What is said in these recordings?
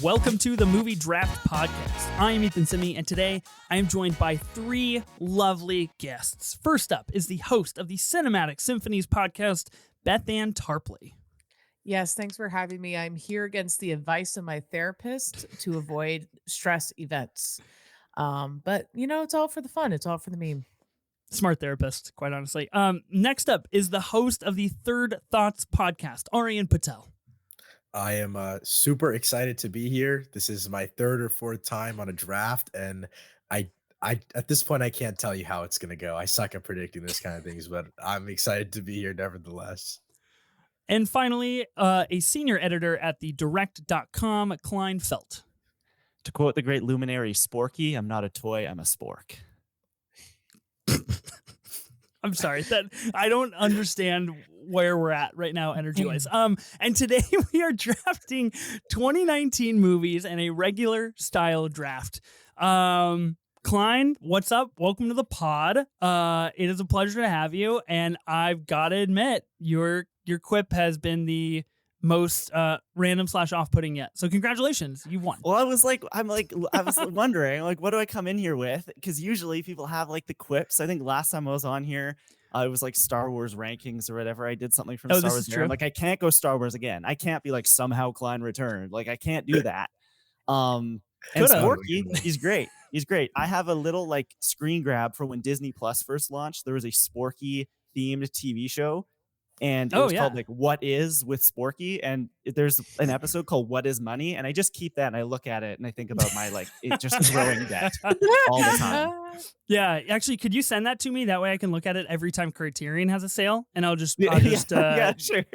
Welcome to the Movie Draft Podcast. I am Ethan Simi, and today I am joined by three lovely guests. First up is the host of the Cinematic Symphonies podcast, Bethanne Tarpley. Yes, thanks for having me. I'm here against the advice of my therapist to avoid stress events. But, it's all for the fun. It's all for the meme. Smart therapist, quite honestly. Next up is the host of the Third Thoughts podcast, Aryan Patel. I am super excited to be here. This is my third or fourth time on a draft, and I at this point I can't tell you how it's gonna go. I suck at predicting this kind of things, but I'm excited to be here nevertheless. And finally, a senior editor at the direct.com, Klein Felt. To quote the great luminary Sporky, I'm not a toy, I'm a spork. I'm sorry that I don't understand where we're at right now, energy-wise. And today we are drafting 2019 movies in a regular style draft. Klein, what's up? Welcome to the pod. It is a pleasure to have you, and I've got to admit, your quip has been the most random / off-putting yet. So congratulations, you won. Well, I was wondering, what do I come in here with? Because usually people have the quips. I think last time I was on here, it was Star Wars rankings or whatever. I did something from Star Wars. I'm I can't go Star Wars again. I can't be somehow Klein returned. I can't do that. And Sporky, he's great. He's great. I have a little screen grab for when Disney Plus first launched. There was a Sporky themed TV show. And it was called What Is with Sporky, and there's an episode called What Is Money, and I just keep that and I look at it and I think about my it just growing debt all the time. Yeah, actually, could you send that to me? That way I can look at it every time Criterion has a sale, and I'll just sure.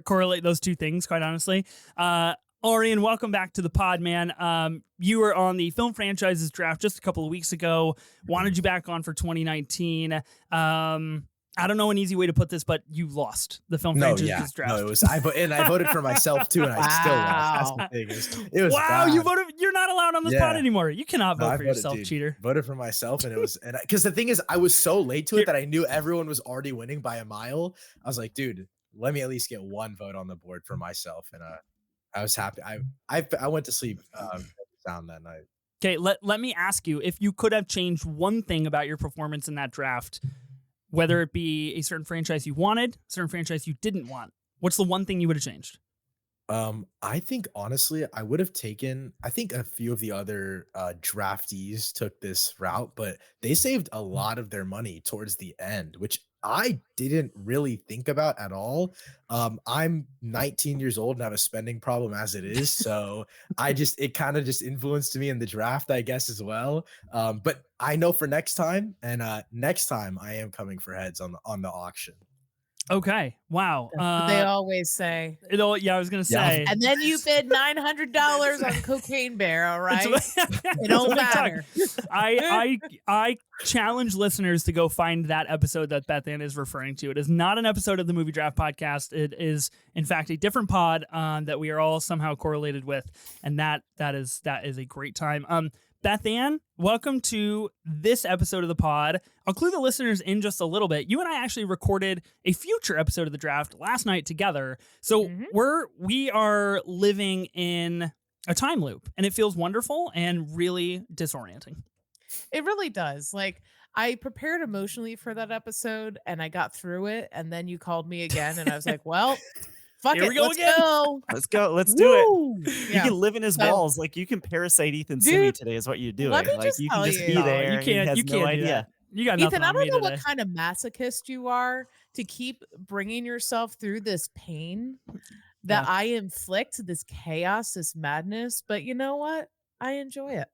correlate those two things, quite honestly. Aryan, welcome back to the pod, man. You were on the film franchises draft just a couple of weeks ago. Wanted you back on for 2019. I don't know an easy way to put this, but you lost the film franchise draft. No, it was I voted for myself too, and I still lost. That's the thing. It was wow. bad. You voted. You're not allowed on this pod anymore. You cannot vote for yourself, cheater. Voted for myself, and it was because the thing is, I was so late to it that I knew everyone was already winning by a mile. I was like, dude, let me at least get one vote on the board for myself, and I was happy. I went to sleep sound that night. Okay, let me ask you, if you could have changed one thing about your performance in that draft, whether it be a certain franchise you wanted, a certain franchise you didn't want, what's the one thing you would have changed? I think honestly, I would have taken. I think a few of the other draftees took this route, but they saved a lot of their money towards the end, which I didn't really think about at all. I'm 19 years old and have a spending problem as it is, so it kind of just influenced me in the draft, I guess, as well. But I know for next time, and next time I am coming for heads on the auction. Okay. Wow. That's what they always say. I was gonna say. And then you bid $900 on Cocaine Bear. All right. It don't matter. I challenge listeners to go find that episode that Bethanne is referring to. It is not an episode of the Movie Draft Podcast. It is, in fact, a different pod that we are all somehow correlated with, and that is a great time. Bethanne, welcome to this episode of the pod. I'll clue the listeners in just a little bit. You and I actually recorded a future episode of the draft last night together. So we are living in a time loop, and it feels wonderful and really disorienting. It really does. I prepared emotionally for that episode and I got through it, and then you called me again and I was like, well, fuck Here it. we go again. Let's go. Let's do it. You can live in his walls. You can parasite Ethan Simi today is what you're doing. Let me just you can just tell be you. there. You can't. You can't do that. You got nothing Ethan, I on don't me know today. what kind of masochist you are to keep bringing yourself through this pain that I inflict, this chaos, this madness. But you know what? I enjoy it.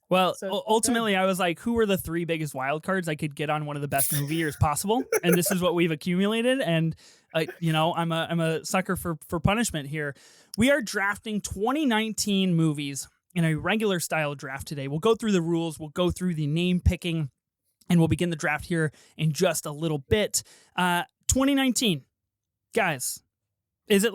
Well, ultimately, I was like, who are the three biggest wild cards I could get on one of the best movie years possible? And this is what we've accumulated. And, I'm a sucker for punishment here. We are drafting 2019 movies in a regular style draft today. We'll go through the rules. We'll go through the name picking, and we'll begin the draft here in just a little bit. 2019, guys, is it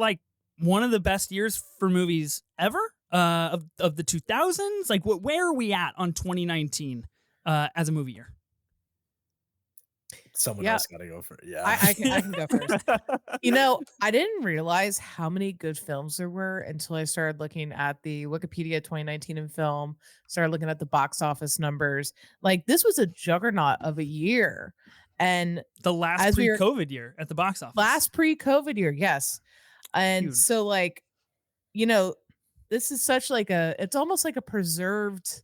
one of the best years for movies ever? Of the 2000s? Where are we at on 2019 as a movie year? Someone Yeah. else got to go for it. Yeah. I can go first. You know, I didn't realize how many good films there were until I started looking at the Wikipedia 2019 in film, started looking at the box office numbers. Like, this was a juggernaut of a year. And The last as we were pre-COVID year at the box office. last pre-COVID year, yes. And Huge. so, like, you know, this is such like it's almost like a preserved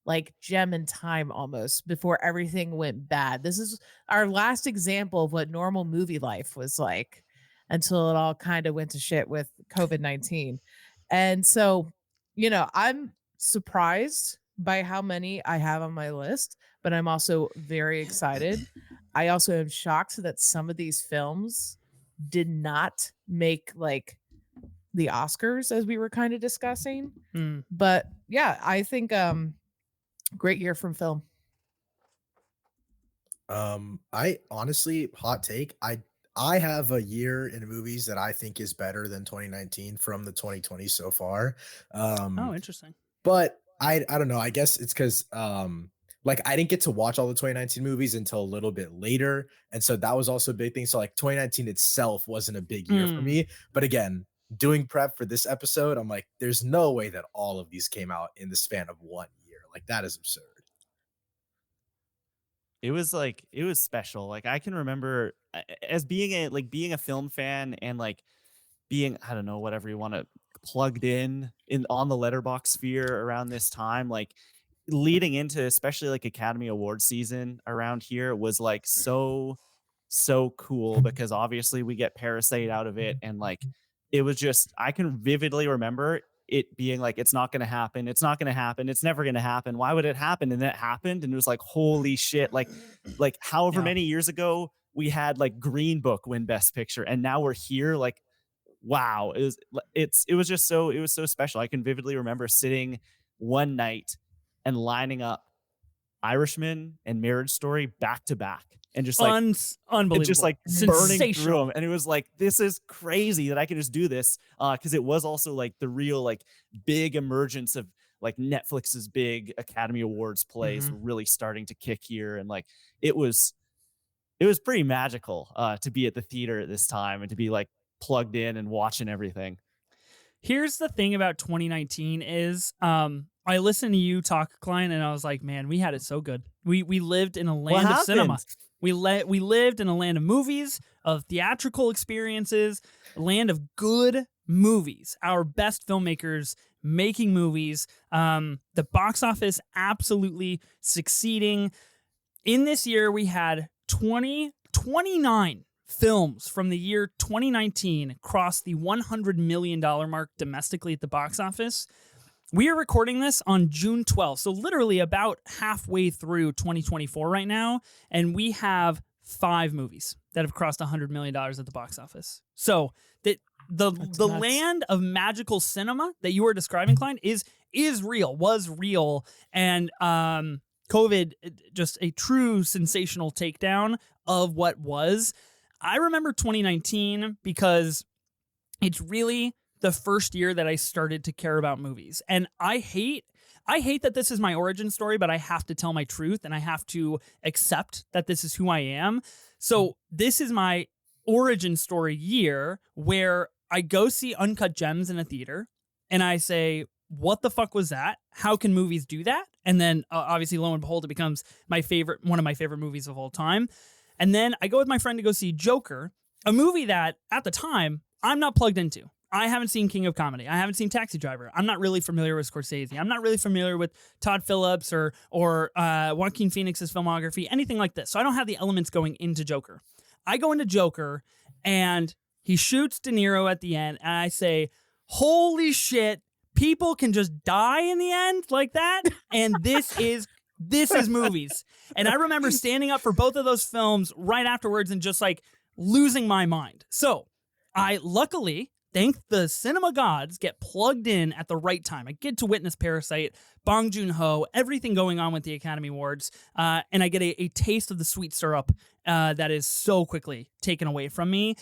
like gem in time almost before everything went bad. This is our last example of what normal movie life was like until it all kind of went to shit with COVID-19. And so, you know, I'm surprised by how many I have on my list, but I'm also very excited. I also am shocked that some of these films did not make like the Oscars as we were kind of discussing. But yeah, I think great year from film. I honestly, hot take, I have a year in movies that I think is better than 2019 from the 2020 so far. Oh, interesting. But I don't know. I guess it's because like I didn't get to watch all the 2019 movies until a little bit later. And so that was also a big thing. So like 2019 itself wasn't a big year for me. But again, doing prep for this episode, I'm like, there's no way that all of these came out in the span of 1 year. Like that is absurd. It was special. Like I can remember as being a film fan and like being, I don't know, whatever you want to, plugged in on the letterbox sphere around this time, like leading into especially like Academy Award season around here was like so cool because obviously we get Parasite out of it, and like it was just, I can vividly remember it being like, it's not going to happen, it's not going to happen, it's never going to happen, why would it happen? And it happened, and it was like, holy shit, like however many years ago we had like Green Book win Best Picture, and now we're here. Like, wow, it was just so, it was so special. I can vividly remember sitting one night and lining up Irishman and Marriage Story back to back, and just like unbelievable, just like burning through them. And it was like, this is crazy that I can just do this, because it was also like the real like big emergence of like Netflix's big Academy Awards plays really starting to kick here, and like it was pretty magical to be at the theater at this time and to be like plugged in and watching everything. Here's the thing about 2019 is I listened to you talk, Klein, and I was like, man, we had it so good. We lived in a land of cinema. We lived in a land of movies, of theatrical experiences, a land of good movies. Our best filmmakers making movies. The box office absolutely succeeding. In this year, we had 29 films from the year 2019 cross the $100 million mark domestically at the box office. We are recording this on June 12th, so literally about halfway through 2024 right now, and we have 5 movies that have crossed $100 million at the box office. So the land of magical cinema that you were describing, Klein, is real, was real, and COVID, just a true sensational takedown of what was. I remember 2019 because it's really the first year that I started to care about movies. And I hate that this is my origin story, but I have to tell my truth and I have to accept that this is who I am. So this is my origin story year where I go see Uncut Gems in a theater and I say, what the fuck was that? How can movies do that? And then obviously, lo and behold, it becomes one of my favorite movies of all time. And then I go with my friend to go see Joker, a movie that at the time I'm not plugged into. I haven't seen King of Comedy. I haven't seen Taxi Driver. I'm not really familiar with Scorsese. I'm not really familiar with Todd Phillips or Joaquin Phoenix's filmography, anything like this. So I don't have the elements going into Joker. I go into Joker and he shoots De Niro at the end, and I say, holy shit, people can just die in the end like that? And this is movies. And I remember standing up for both of those films right afterwards and just like losing my mind. So I luckily, thank the cinema gods, get plugged in at the right time. I get to witness Parasite, Bong Joon-ho, everything going on with the Academy Awards, and I get a taste of the sweet syrup that is so quickly taken away from me.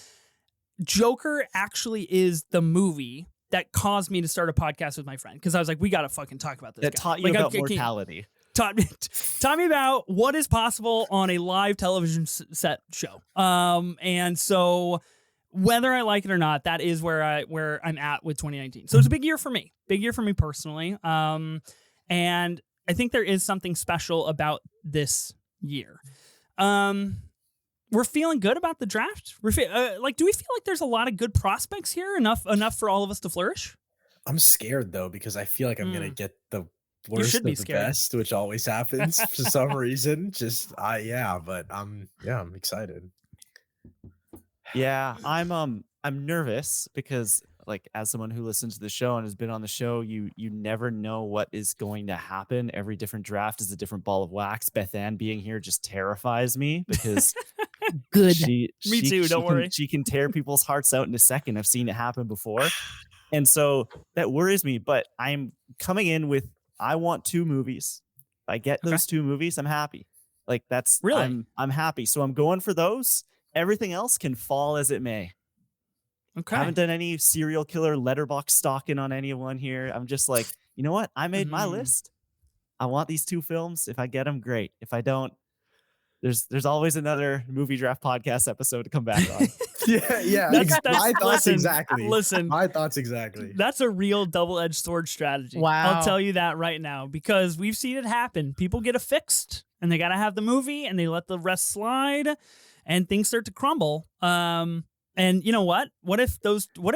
Joker actually is the movie that caused me to start a podcast with my friend, because I was like, we got to fucking talk about this that guy. taught you about mortality. taught me about what is possible on a live television set show. And so whether I like it or not, that is where I'm at with 2019. So it's a big year for me personally. And I think there is something special about this year. We're feeling good about the draft. Do we feel like there's a lot of good prospects here? Enough for all of us to flourish? I'm scared though, because I feel like I'm gonna get the worst of the scared. best, which always happens for some reason. But I'm excited. Yeah, I'm nervous because, like, as someone who listens to the show and has been on the show, you never know what is going to happen. Every different draft is a different ball of wax. Bethanne being here just terrifies me because good. Me too. Don't worry. She can tear people's hearts out in a second. I've seen it happen before, and so that worries me. But I'm coming in with, I want 2 movies. If I get those 2 movies, I'm happy. Like, that's really, I'm happy. So I'm going for those. Everything else can fall as it may. Okay. I haven't done any serial killer letterbox stalking on anyone here. I'm just like, you know what? I made my list. I want these 2 films. If I get them, great. If I don't, there's always another movie draft podcast episode to come back on. Yeah. My thoughts exactly. Listen, my thoughts exactly. That's a real double-edged sword strategy. Wow. I'll tell you that right now, because we've seen it happen. People get affixed and they got to have the movie and they let the rest slide and things start to crumble. And you know what? What if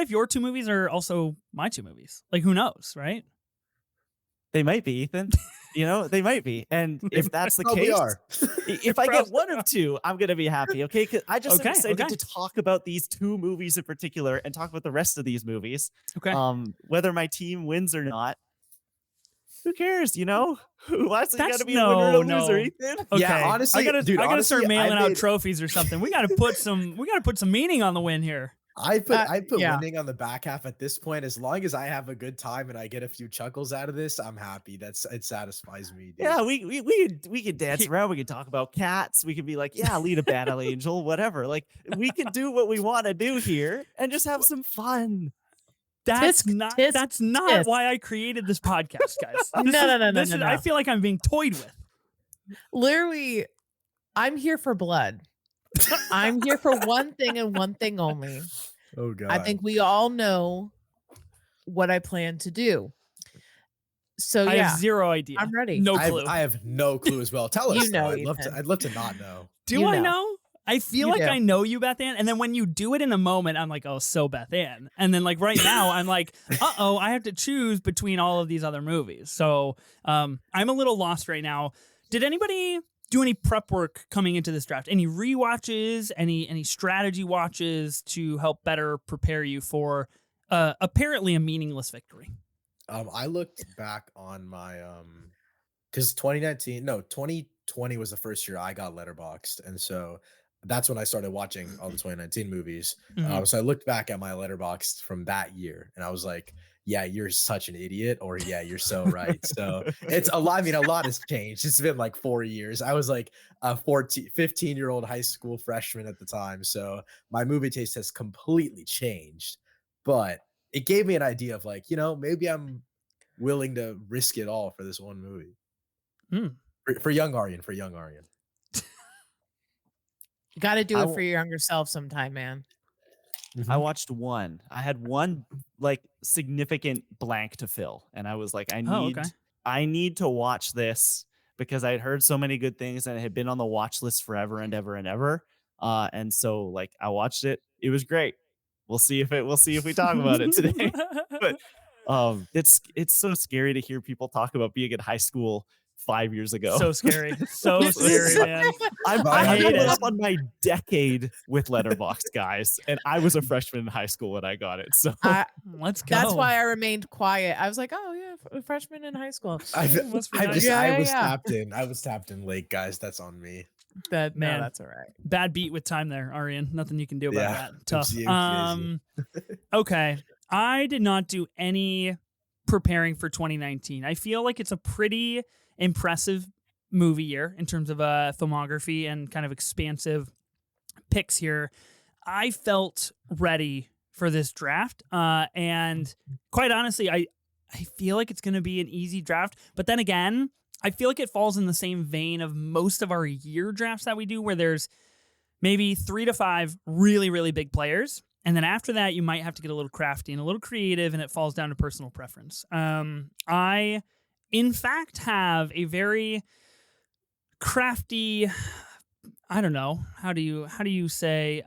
your 2 movies are also my 2 movies? Like, who knows, right? They might be, Ethan. They might be. And if that's the case, if I get one of 2, I'm going to be happy. Okay. Cause I just am excited to talk about these 2 movies in particular and talk about the rest of these movies. Okay. Whether my team wins or not, who cares? Why is it got to be a winner or a loser, Ethan? Okay. Yeah, honestly, I gotta start mailing out trophies or something. We gotta put some meaning on the win here. I put winning on the back half at this point. As long as I have a good time and I get a few chuckles out of this, I'm happy. It satisfies me. Dude. Yeah, we could dance around. We could talk about cats. We could be like, yeah, lead a battle angel, whatever. Like, we can do what we want to do here and just have some fun. That's not why I created this podcast, guys. No. I feel like I'm being toyed with. Literally, I'm here for blood. I'm here for one thing and one thing only. Oh God. I think we all know what I plan to do. So I have zero idea. I'm ready. No clue. I have no clue as well. Tell us. I'd love to not know. Do I know? I feel like I know you, Bethanne, and then when you do it in a moment, I'm like, oh, so Bethanne. And then like right now, I'm like, I have to choose between all of these other movies. So I'm a little lost right now. Did anybody do any prep work coming into this draft? Any rewatches? Any strategy watches to help better prepare you for apparently a meaningless victory? I looked back on my because 2020 was the first year I got Letterboxd, and so that's when I started watching all the 2019 movies. So I looked back at my Letterboxd from that year, and I was like, yeah, you're such an idiot, or yeah, you're so right. So it's a lot. I mean, a lot has changed. It's been like 4 years. I was like a 15-year-old high school freshman at the time. So my movie taste has completely changed, but it gave me an idea of like, maybe I'm willing to risk it all for this one movie. For young Aryan. You got to do it for your younger self sometime, man. I watched one. I had one like significant blank to fill, and I was like, I need to watch this because I had heard so many good things and it had been on the watch list forever and ever and ever. And so like I watched it. It was great. We'll see if we talk about it today. But it's so scary to hear people talk about being in high school 5 years ago. So scary. So scary, man. I hate it. Up on my decade with Letterboxd, guys, and I was a freshman in high school when I got it. So let's go. That's why I remained quiet. I was like, oh yeah, freshman in high school. I was tapped in late, guys. That's on me. No, that's all right. Bad beat with time there, Aryan. Nothing you can do about that. Tough. Okay. I did not do any preparing for 2019. I feel like it's a pretty impressive movie year in terms of filmography and kind of expansive picks here. I felt ready for this draft. And quite honestly, I feel like it's going to be an easy draft. But then again, I feel like it falls in the same vein of most of our year drafts that we do, where there's maybe 3 to 5 really, really big players. And then after that, you might have to get a little crafty and a little creative, and it falls down to personal preference. I, in fact, have a very crafty, I don't know, how do you say,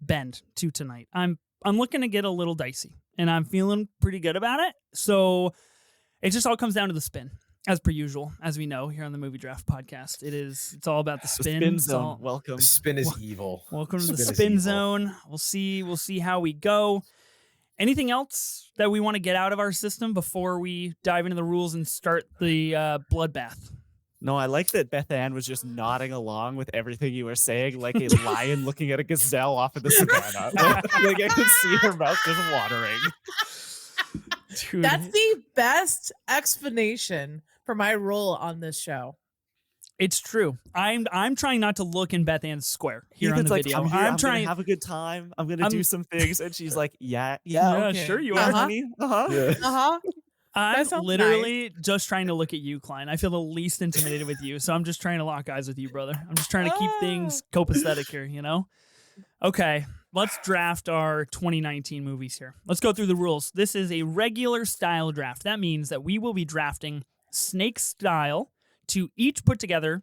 bend to tonight. I'm looking to get a little dicey, and I'm feeling pretty good about it. So it just all comes down to the spin. As per usual, as we know here on the Movie Draft Podcast, it's all about the spin. The spin zone. Welcome. The spin is evil. Welcome to the spin zone. We'll see how we go. Anything else that we want to get out of our system before we dive into the rules and start the bloodbath? No, I like that Bethanne was just nodding along with everything you were saying, like a lion looking at a gazelle off in the savannah. Like I could see her mouth just watering. Dude. That's the best explanation for my role on this show. It's true. I'm trying not to look in Bethanne's square here on the like, video. I'm trying to have a good time. I'm gonna do some things, and she's like, "Yeah, okay. Sure you are, honey." I'm literally just trying to look at you, Klein. I feel the least intimidated with you, so I'm just trying to lock eyes with you, brother. I'm just trying to keep things copacetic here, you know? Okay, let's draft our 2019 movies here. Let's go through the rules. This is a regular style draft. That means that we will be drafting snake style to each put together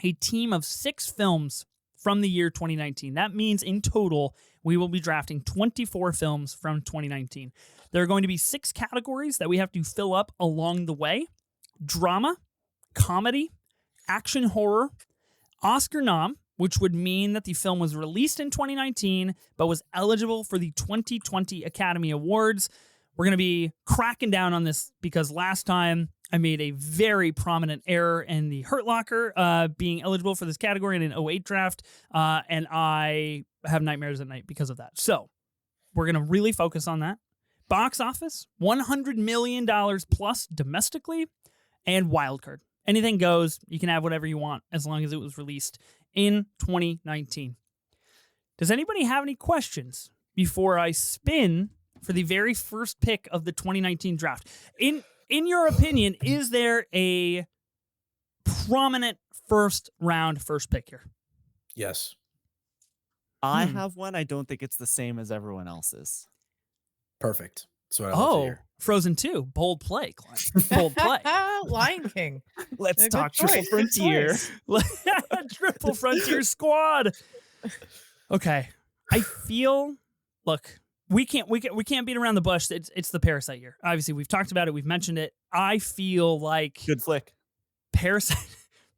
a team of 6 films from the year 2019. That means in total, we will be drafting 24 films from 2019. There are going to be 6 categories that we have to fill up along the way: drama, comedy, action horror, Oscar nom, which would mean that the film was released in 2019, but was eligible for the 2020 Academy Awards. We're going to be cracking down on this because last time I made a very prominent error in the Hurt Locker being eligible for this category in an 08 draft, and I have nightmares at night because of that. So we're going to really focus on that. Box office, $100 million plus domestically, and wildcard. Anything goes. You can have whatever you want as long as it was released in 2019. Does anybody have any questions before I spin for the very first pick of the 2019 draft? In your opinion, is there a prominent first pick here? Yes. I have one. I don't think it's the same as everyone else's. Perfect. That's what I love to hear. Frozen 2. Bold play, Klein. Bold play. Lion King. Let's talk Triple Frontier. Triple Frontier Squad. Okay. I feel, look, we can't beat around the bush. It's the Parasite year. Obviously, we've talked about it. We've mentioned it. I feel like good flick. Parasite.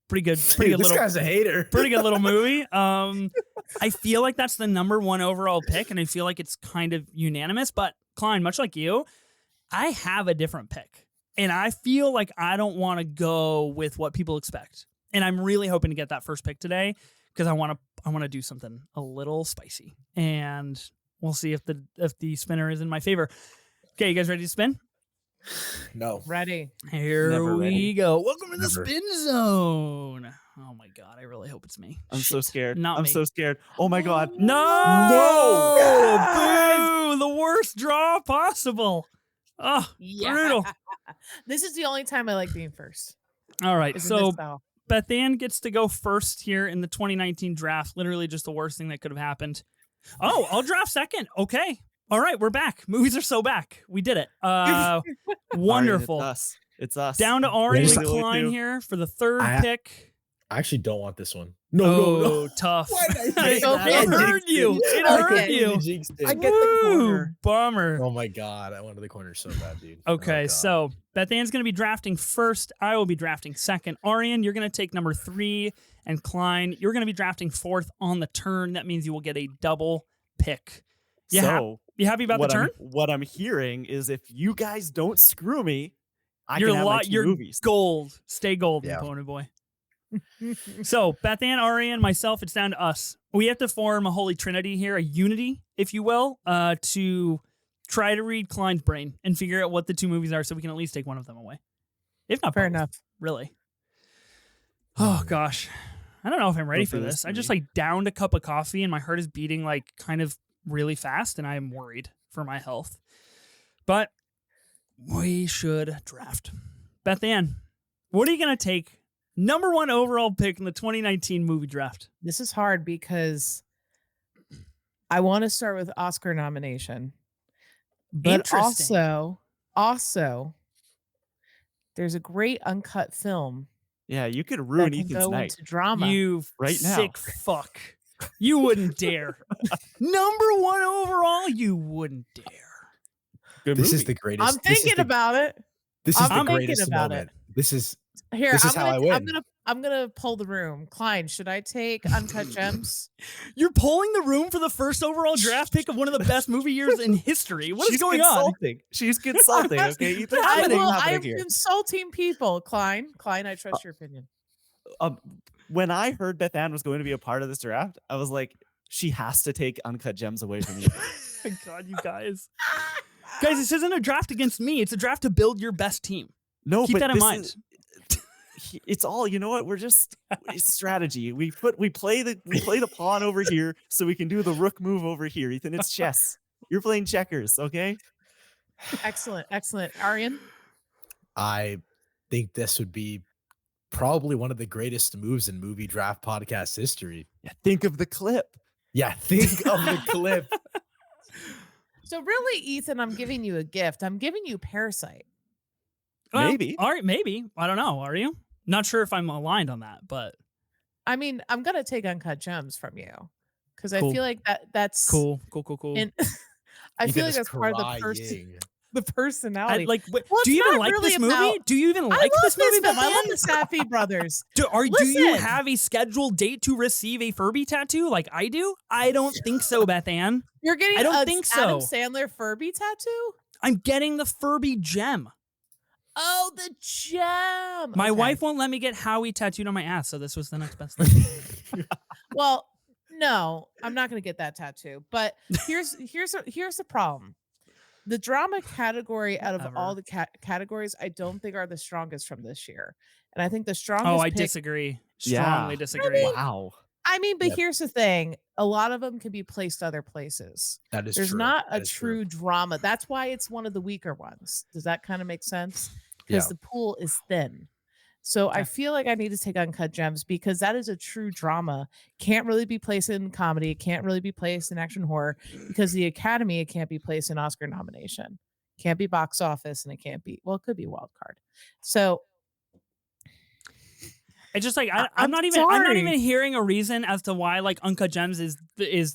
Pretty good. Pretty good. This guy's a hater. Pretty good little movie. I feel like that's the number 1 overall pick, and I feel like it's kind of unanimous. But Klein, much like you, I have a different pick, and I feel like I don't want to go with what people expect. And I'm really hoping to get that first pick today because I want to do something a little spicy, and we'll see if the spinner is in my favor. Okay, you guys ready to spin? No. Ready. Here we go. Welcome to the spin zone. Oh my God, I really hope it's me. I'm so scared. I'm so scared. Oh my God. No! Boo! The worst draw possible. Oh, yeah. Brutal. This is the only time I like being first. All right, so Bethanne gets to go first here in the 2019 draft. Literally just the worst thing that could have happened. Oh, I'll draft second. Okay. All right, we're back. Movies are so back. We did it. Wonderful. Aryan, it's us. Down to Aryan and Klein here for the third pick. I actually don't want this one. No. Tough. It hurt you. It hurt you. I get the corner. Bummer. Oh my God, I wanted the corner so bad, dude. Okay, so Bethanne's going to be drafting first. I will be drafting second. Aryan, you're going to take number 3. And Klein, you're going to be drafting 4th on the turn. That means you will get a double pick. You happy about the turn? What I'm hearing is if you guys don't screw me, you're movies. Gold. Stay golden, Pony Boy. So, Bethanne, Aryan, myself, it's down to us. We have to form a holy trinity here, a unity, if you will, to try to read Klein's brain and figure out what the 2 movies are so we can at least take one of them away. If not fair both, enough. Really. Oh, gosh. I don't know if I'm ready for this. I just downed a cup of coffee and my heart is beating kind of really fast and I'm worried for my health. But we should draft. Bethanne, What are you going to take? Number 1 overall pick in the 2019 movie draft. This is hard because I want to start with Oscar nomination. But also, there's a great uncut film. Yeah, you could ruin that can Ethan's go night. into drama. You right sick fuck. You wouldn't dare. Number 1 overall, you wouldn't dare. Good This movie. is the greatest. I'm thinking about it. This is I'm the thinking greatest about moment. it. This is Here, This is how I win. I'm gonna pull the room. Klein, should I take Uncut Gems? You're pulling the room for the first overall draft pick of one of the best movie years in history. What is going on? She's consulting. Okay, Ethan, I'm consulting people. Klein, I trust your opinion. When I heard Bethanne was going to be a part of this draft, I was like, she has to take Uncut Gems away from you. Oh my God, you guys. Guys, this isn't a draft against me. It's a draft to build your best team. No, Keep but that in mind. It's all, you know what? It's strategy. We play the pawn over here so we can do the rook move over here. Ethan, it's chess. You're playing checkers, okay? Excellent. Aryan? I think this would be probably one of the greatest moves in movie draft podcast history. Yeah, think of the clip. Yeah, think of the clip. So really, Ethan, I'm giving you a gift. I'm giving you Parasite. Well, maybe. All right, maybe. I don't know. Are you? Not sure if I'm aligned on that, but I mean, I'm gonna take Uncut Gems from you because Cool. I feel like that's cool. And I feel like Ethan is that's part of the personality. Wait, Well, do you it's even not like really this movie? about- Do you even I like love this movie? film. I love Bethanne? the Safdie brothers. Do you Listen. have a scheduled date to receive a Furby tattoo like I do? I don't think so, Bethanne. You're getting I don't a think Adam so. Sandler Furby tattoo? I'm getting the Furby gem. Oh, the gem. My Okay. wife won't let me get Howie tattooed on my ass, so this was the next best thing. Well, no, I'm not going to get that tattoo. But here's the problem. The drama category out of all the categories, I don't think are the strongest from this year. And I think the strongest Oh, I pick, disagree. Yeah. Strongly disagree. Wow. I mean, but Yep. here's the thing. A lot of them can be placed other places. That is There's true. not a That is true drama. That's why it's one of the weaker ones. Does that kind of make sense? Because Yeah. the pool is thin. So I feel like I need to take Uncut Gems because that is a true drama. Can't really be placed in comedy. Can't really be placed in action horror because the Academy, it can't be placed in Oscar nomination. Can't be box office and it can't be, well, it could be wild card. So It's just like I'm I'm not even sorry. hearing a reason as to why like Uncut Gems is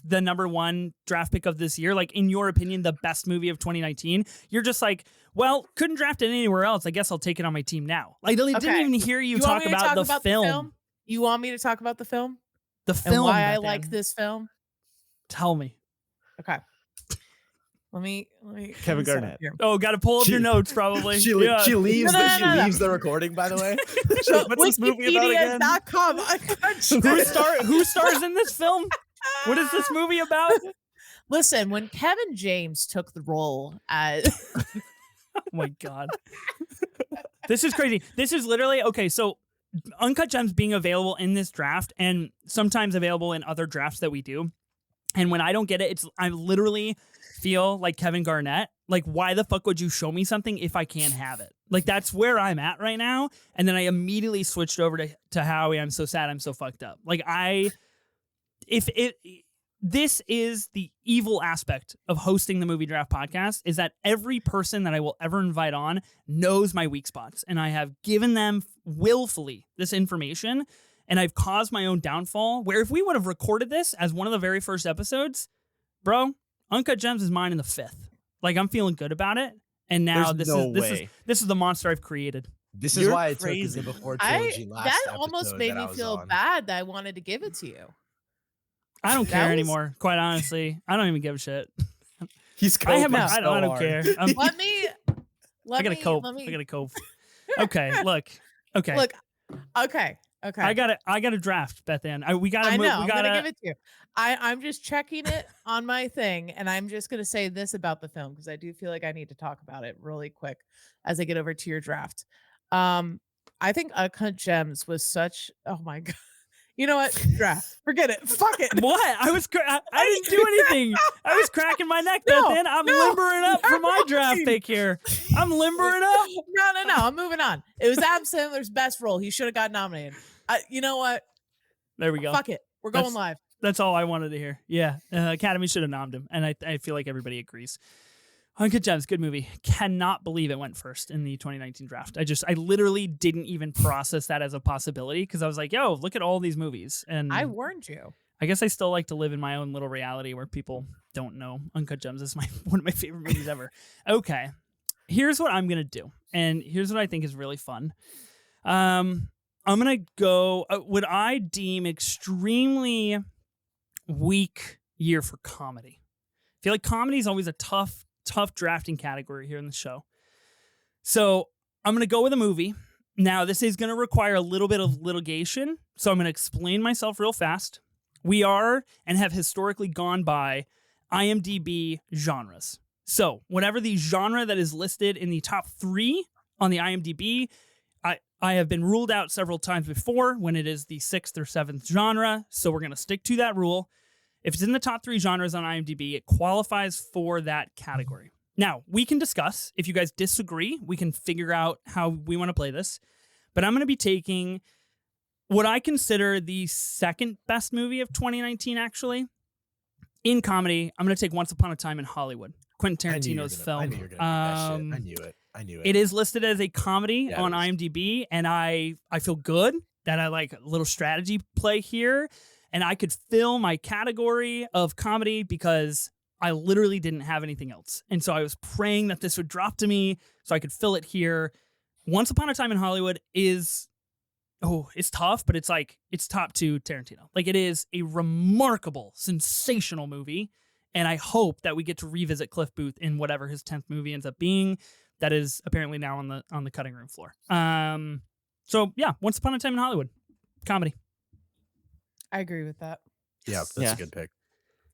the number 1 draft pick of this year. Like in your opinion, the best movie of 2019. You're just like, well, couldn't draft it anywhere else. I guess I'll take it on my team now. Like I didn't even hear you want talk me to about talk the film. You want me to talk about the film? The And film. why I Bethanne. like this film? Tell me. Okay. Let me Kevin set up Garnett. here. Oh, got to pull up your notes probably. She Yeah. leaves No, no, no. leaves the recording, by the way. What's this movie about again? Wikipedia.com. Who stars in this film? What is this movie about? Listen, when Kevin James took the role as Oh my God. This is crazy. This is literally okay. So Uncut Gems being available in this draft and sometimes available in other drafts that we do. And when I don't get it, I literally feel like Kevin Garnett. Like, why the fuck would you show me something if I can't have it? Like, that's where I'm at right now. And then I immediately switched over to Howie. I'm so sad. I'm so fucked up. Like, this is the evil aspect of hosting the Movie Draft podcast is that every person that I will ever invite on knows my weak spots. And I have given them willfully this information and I've caused my own downfall where if we would have recorded this as one of the very first episodes, bro, Uncut Gems is mine in the 5th. Like I'm feeling good about it. And now There's this is the monster I've created. This is You're why I took crazy. the Before trilogy last that episode almost made that I me was feel on. bad that I wanted to give it to you. I don't That care was- anymore. Quite honestly, I don't even give a shit. He's I have coping I don't so hard. care. Let me I gotta cope. Let me I gotta cope. Okay, look. Okay. look. Okay. I gotta draft, Bethanne. We gotta I know. we I'm gotta gonna give it to you. I'm just checking it on my thing, and I'm just gonna say this about the film because I do feel like I need to talk about it really quick as I get over to your draft. I think Uncut Gems was such. Oh my god. You know what? Draft. Forget it. Fuck it. What? I didn't do anything. I was cracking my neck, Bethanne. I'm limbering up for my draft pick here. I'm limbering up. No. I'm moving on. It was Adam Sandler's best role. He should have got nominated. You know what? There we go. Fuck it. We're going live. That's all I wanted to hear. Yeah. Academy should have nommed him. And I feel like everybody agrees. Uncut Gems, good movie. Cannot believe it went first in the 2019 draft. I literally didn't even process that as a possibility because I was like, yo, look at all these movies. And I warned you. I guess I still like to live in my own little reality where people don't know Uncut Gems is one of my favorite movies ever. Okay. Here's what I'm going to do. And here's what I think is really fun. I'm going to go what I deem extremely weak year for comedy. I feel like comedy is always a tough drafting category here in the show. So I'm going to go with a movie. Now, this is going to require a little bit of litigation, so I'm going to explain myself real fast. We are and have historically gone by IMDb genres. So whatever the genre that is listed in the top 3 on the IMDb, I have been ruled out several times before when it is the 6th or 7th genre, so we're going to stick to that rule. If it's in the top 3 genres on IMDb, it qualifies for that category. Now, we can discuss. If you guys disagree, we can figure out how we want to play this. But I'm going to be taking what I consider the second best movie of 2019, actually. In comedy, I'm going to take Once Upon a Time in Hollywood, Quentin Tarantino's film. I knew you were going to do that shit. I knew it. It is listed as a comedy on IMDb, and I feel good that I like a little strategy play here. And I could fill my category of comedy because I literally didn't have anything else. And so I was praying that this would drop to me so I could fill it here. Once Upon a Time in Hollywood it's tough, but it's top 2 Tarantino. Like, it is a remarkable, sensational movie. And I hope that we get to revisit Cliff Booth in whatever his 10th movie ends up being. That is apparently now on the cutting room floor. So yeah, Once Upon a Time in Hollywood, comedy. I agree with that. Yeah, that's a good pick.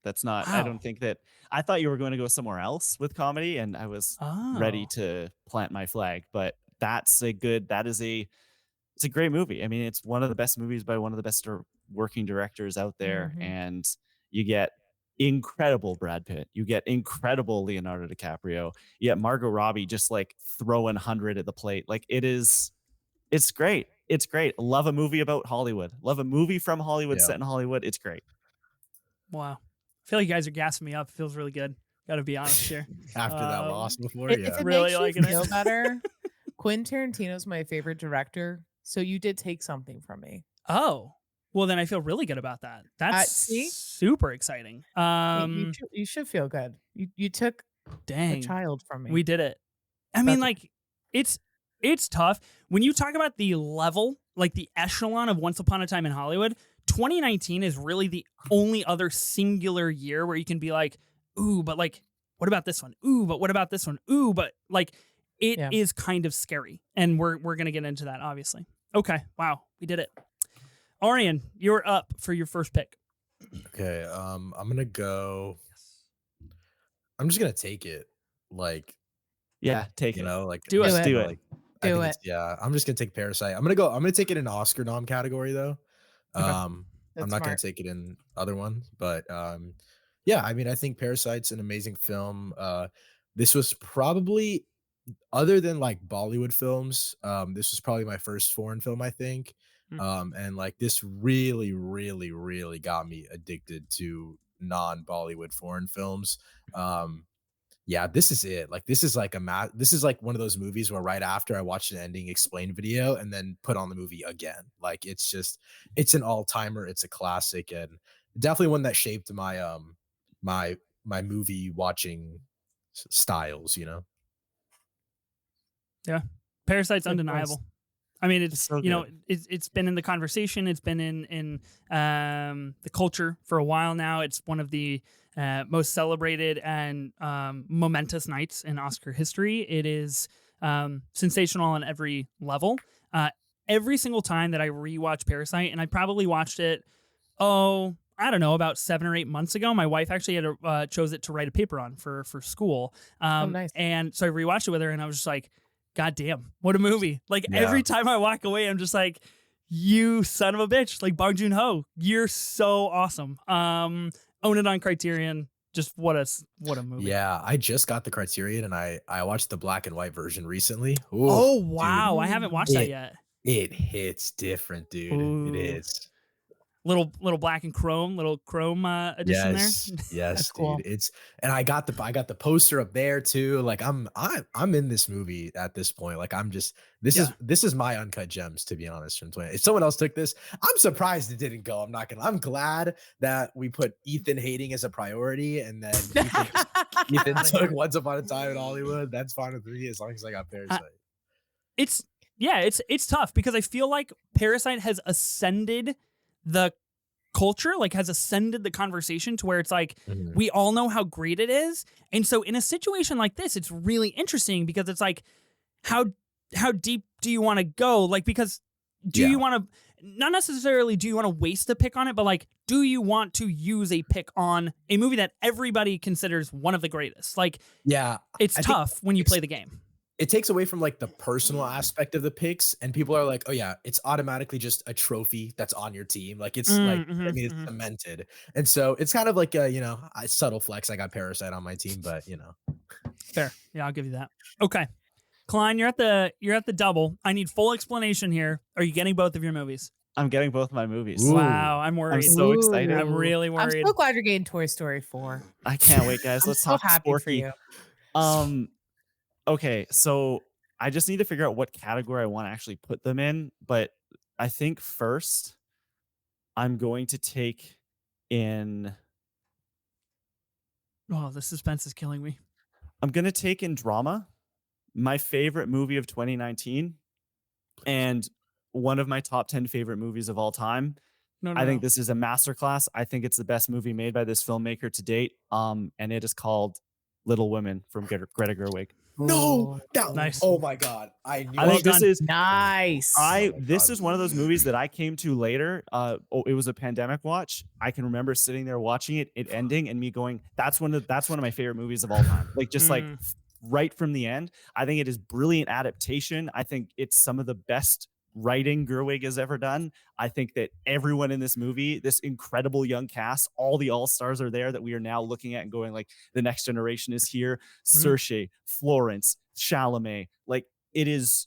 That's not, I don't think that, I thought you were going to go somewhere else with comedy, and I was ready to plant my flag, but it's a great movie. I mean, it's one of the best movies by one of the best working directors out there. And you get incredible Brad Pitt. You get incredible Leonardo DiCaprio. You get Margot Robbie just like throwing 100 at the plate. Like, it's great. It's great. Love a movie about Hollywood. Love a movie from Hollywood set in Hollywood. It's great. Wow. I feel like you guys are gassing me up. It feels really good. Got to be honest here. After that loss before, if it really makes you feel better, Quentin Tarantino's my favorite director. So you did take something from me. Oh, well, then I feel really good about that. That's super exciting. You should feel good. You took a child from me. We did it. I mean, like, it's tough. When you talk about the level, like the echelon of Once Upon a Time in Hollywood, 2019 is really the only other singular year where you can be like, ooh, but like, what about this one? Ooh, but what about this one? Ooh, but like, it is kind of scary. And we're going to get into that, obviously. Okay. Wow. We did it. Aryan, you're up for your first pick. Okay. I'm going to go. I'm just going to take it. Like, take it. Like, do it. Like, do it. Yeah. I'm just going to take Parasite. I'm going to take it in Oscar nom category though. Okay. I'm not going to take it in other ones, but yeah, I mean, I think Parasite's an amazing film. This was probably, other than like Bollywood films, this was probably my first foreign film, I think. And like, this really, really, really got me addicted to non-Bollywood foreign films. Yeah, this is it. Like, this is like this is like one of those movies where right after I watched an ending explain video and then put on the movie again. Like, it's an all-timer. It's a classic, and definitely one that shaped my my movie watching styles, Yeah. Parasite's undeniable. I mean, it's so it's been in the conversation. It's been in the culture for a while now. It's one of the most celebrated and momentous nights in Oscar history. It is sensational on every level. Every single time that I rewatch Parasite, and I probably watched it, I don't know, about 7 or 8 months ago. My wife actually had chose it to write a paper on for school. Nice. And so I rewatched it with her, and I was just like, God damn, what a movie. Like, every time I walk away, I'm just like, You son of a bitch. Like Bong Joon-ho. You're so awesome. Own it on Criterion. Just what a movie. Yeah, I just got the Criterion and I watched the black and white version recently. Ooh, Oh wow. dude, I haven't watched that yet. it hits different, dude. Ooh. It is. Little black and chrome, little chrome edition there. Yes, cool. dude. And I got the poster up there too. Like I'm in this movie at this point. Like this is my uncut gems, to be honest. From 20. If someone else took this, I'm surprised it didn't go. I'm glad that we put Ethan hating as a priority, and then Ethan took Once Upon a Time in Hollywood. That's fine with me as long as I got Parasite. It's tough because I feel like Parasite has ascended the culture, like has ascended the conversation to where it's like we all know how great it is. And so in a situation like this, it's really interesting because it's like how deep do you want to go? Like, because do you want to not necessarily do you want to waste a pick on it, but like, do you want to use a pick on a movie that everybody considers one of the greatest? Like, it's tough when you play the game. It takes away from like the personal aspect of the picks, and people are like, oh yeah, it's automatically just a trophy that's on your team. Like it's it's cemented. And so it's kind of like a, a subtle flex. I got Parasite on my team, but fair. Yeah, I'll give you that. Okay. Klein, you're at the double. I need full explanation here. Are you getting both of your movies? I'm getting both my movies. Ooh. Wow, I'm worried. I'm so excited. I'm really worried. I'm so glad you're getting Toy Story 4. I can't wait, guys. Let's I'm so talk happy Sporky. for you. Okay, so I just need to figure out what category I want to actually put them in. But I think first, I'm going to take in. Oh, the suspense is killing me. I'm going to take in drama, my favorite movie of 2019, and one of my top 10 favorite movies of all time. I think this is a masterclass. I think it's the best movie made by this filmmaker to date. And it is called Little Women from Greta Gerwig. No, nice. Oh my god, I think this is nice. This is one of those movies that I came to later. It was a pandemic watch. I can remember sitting there watching it ending, and me going, "That's one of my favorite movies of all time." Like just like right from the end. I think it is brilliant adaptation. I think it's some of the best writing Gerwig has ever done. I think that everyone in this movie, this incredible young cast, all the all-stars are there that we are now looking at and going like, the next generation is here. Saoirse, Florence, Chalamet, like it's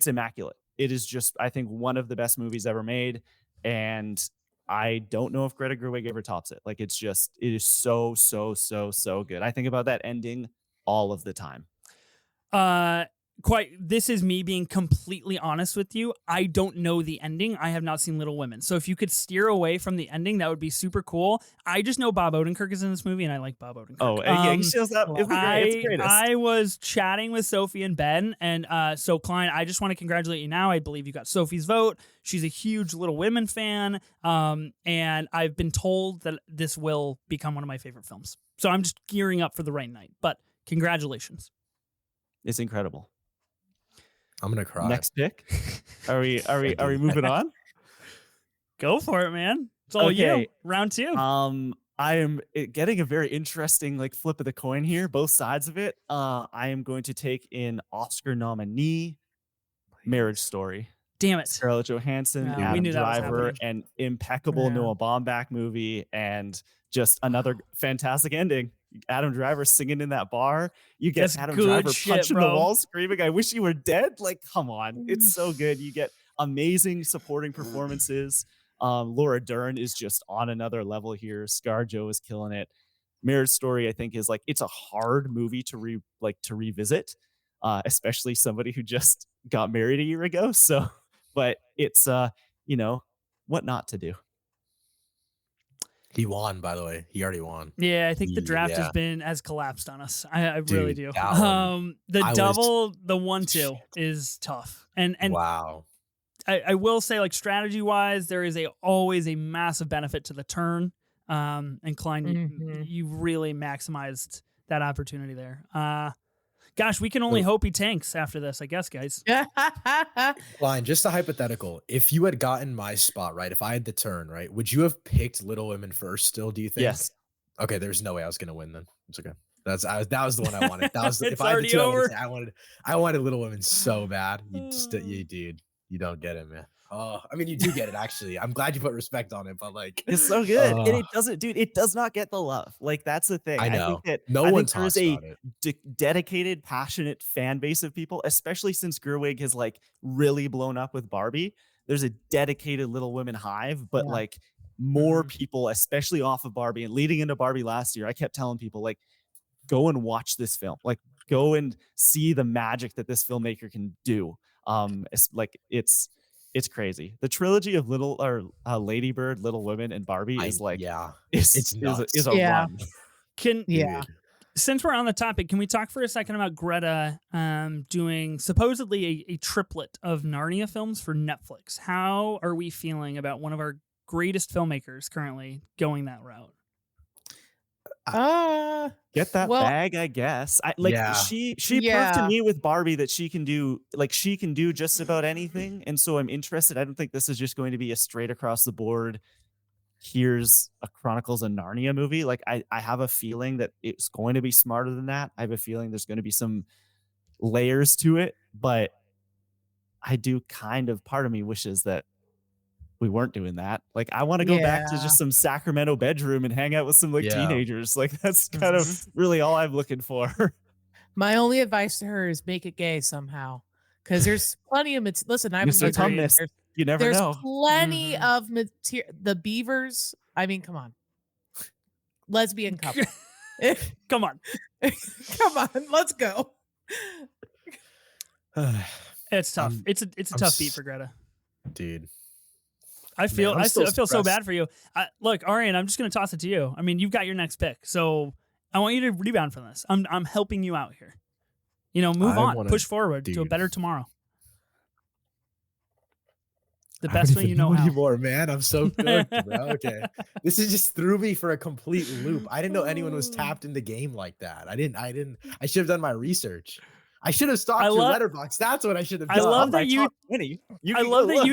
immaculate. It is just, I think, one of the best movies ever made. And I don't know if Greta Gerwig ever tops it. Like it is so, so, so, so good. I think about that ending all of the time. This is me being completely honest with you. I don't know the ending. I have not seen Little Women. So if you could steer away from the ending, that would be super cool. I just know Bob Odenkirk is in this movie, and I like Bob Odenkirk. Oh, yeah, he shows up. I was chatting with Sophie and Ben, and so Klein, I just want to congratulate you now. I believe you got Sophie's vote. She's a huge Little Women fan, and I've been told that this will become one of my favorite films. So I'm just gearing up for the right night. But congratulations. It's incredible. I'm gonna cry. Next pick. Are we moving on? Go for it, man. It's all you. Round 2. I am getting a very interesting like flip of the coin here, both sides of it. I am going to take in Oscar nominee Marriage Story. Damn it. Scarlett Johansson, Adam Driver, an impeccable Noah Baumbach movie, and just another fantastic ending. Adam Driver singing in that bar. You get Adam Driver punching the wall, screaming, "I wish you were dead." Like, come on. It's so good. You get amazing supporting performances. Laura Dern is just on another level here. ScarJo is killing it. Marriage Story, I think, is like, it's a hard movie to revisit, especially somebody who just got married a year ago. So, but it's what not to do. He won, by the way. He already won. Yeah, I think the draft has collapsed on us. I really do. The 1-2 is tough. And wow. I will say, like, strategy wise, there is always a massive benefit to the turn. And Klein, you really maximized that opportunity there. Gosh, we can only hope he tanks after this, I guess, guys. Klein, just a hypothetical. If you had gotten my spot, right, if I had the turn, right, would you have picked Little Women first still, do you think? Yes. Okay, there's no way I was going to win then. It's okay. That was the one I wanted. That was it's if I had the already two, over. I wanted Little Women so bad. You don't get it, man. I mean, you do get it, actually. I'm glad you put respect on it, but like, it's so good. And it doesn't, dude, it does not get the love. Like, that's the thing. I I know. think that No I one think there's talks a about it. dedicated, passionate fan base of people, especially since Gerwig has like really blown up with Barbie. There's a dedicated Little Women hive, but like more people, especially off of Barbie and leading into Barbie last year, I kept telling people like, go and watch this film. Like, go and see the magic that this filmmaker can do. It's crazy. The trilogy of Lady Bird, Little Women, and Barbie is like, it's nuts. Is a run. Since we're on the topic, can we talk for a second about Greta doing supposedly a triplet of Narnia films for Netflix? How are we feeling about one of our greatest filmmakers currently going that route? Get that bag, I guess. She proved to me with Barbie that she can do just about anything, and so I'm interested. I don't think this is just going to be a straight across the board, here's a Chronicles of Narnia movie. Like, I have a feeling that it's going to be smarter than that. I have a feeling there's going to be some layers to it, but I do part of me wishes that we weren't doing that. Like, I want to go back to just some Sacramento bedroom and hang out with some teenagers. Like, that's kind of really all I'm looking for. My only advice to her is make it gay somehow, because there's plenty of listen. I'm Mr. Tumnus. You never know. There's plenty of material. The Beavers. I mean, come on. Lesbian couple. Come on. Come on. Let's go. It's tough. It's a tough beat for Greta. Dude. I feel so bad for you. Look, Aryan, I'm just going to toss it to you. I mean, you've got your next pick, so I want you to rebound from this. I'm helping you out here. Move on, push forward to a better tomorrow. The best way you know how. Anymore, man. I'm so good, bro. Okay, this is just threw me for a complete loop. I didn't know anyone was tapped in the game like that. I should have done my research. I should have stalked your letterbox. That's what I should have done. I love that you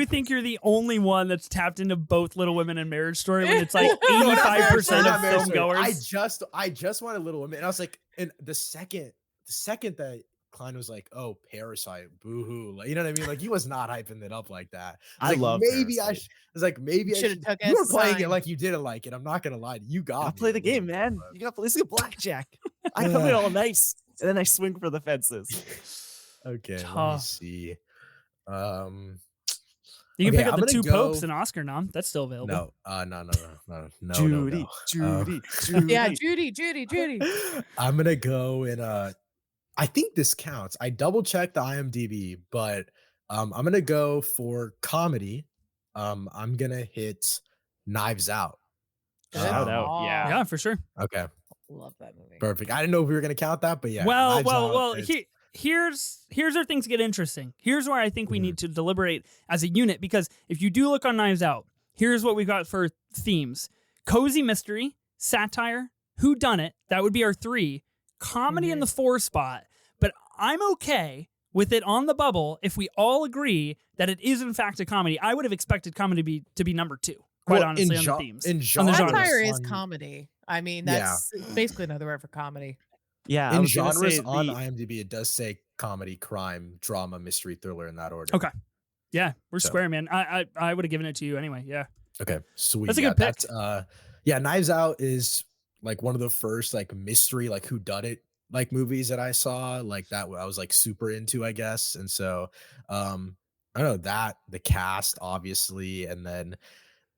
think you're the only one that's tapped into both Little Women and Marriage Story when it's like 85% of film goers. I just wanted Little Women, and I was like, and the second that Klein was like, "Oh, Parasite, boo-hoo," like, you know what I mean? Like, he was not hyping it up like that. I love maybe Parasite. I was like, maybe I should. You were playing it like you didn't like it. I'm not gonna lie to you. Gotta play the game, man. You got to play. This is blackjack. I come in all nice. And then I swing for the fences. Okay, let me see. You can pick up the two popes and Oscar nom. That's still available. No. Judy. Yeah, Judy. I'm gonna go and I think this counts. I double checked the IMDb, but I'm gonna go for comedy. I'm gonna hit Knives Out. Shout out, yeah, for sure. Okay. Love that movie. Perfect. I didn't know if we were gonna count that, but yeah. Well. Here's where things get interesting. Here's where I think we need to deliberate as a unit, because if you do look on Knives Out, here's what we got for themes: cozy mystery, satire, whodunit. That would be our 3. Comedy in the 4 spot. But I'm okay with it on the bubble if we all agree that it is in fact a comedy. I would have expected comedy to be number 2. Quite honestly, on the themes. Satire is comedy. I mean, that's basically another word for comedy. Yeah. In genres on IMDb, it does say comedy, crime, drama, mystery, thriller in that order. Okay. Yeah, we're square, man. I would have given it to you anyway. Yeah. Okay. Sweet. That's a good pick. Knives Out is like one of the first like mystery, like whodunit like movies that I saw, like that I was like super into, I guess. And so I don't know, that the cast obviously, and then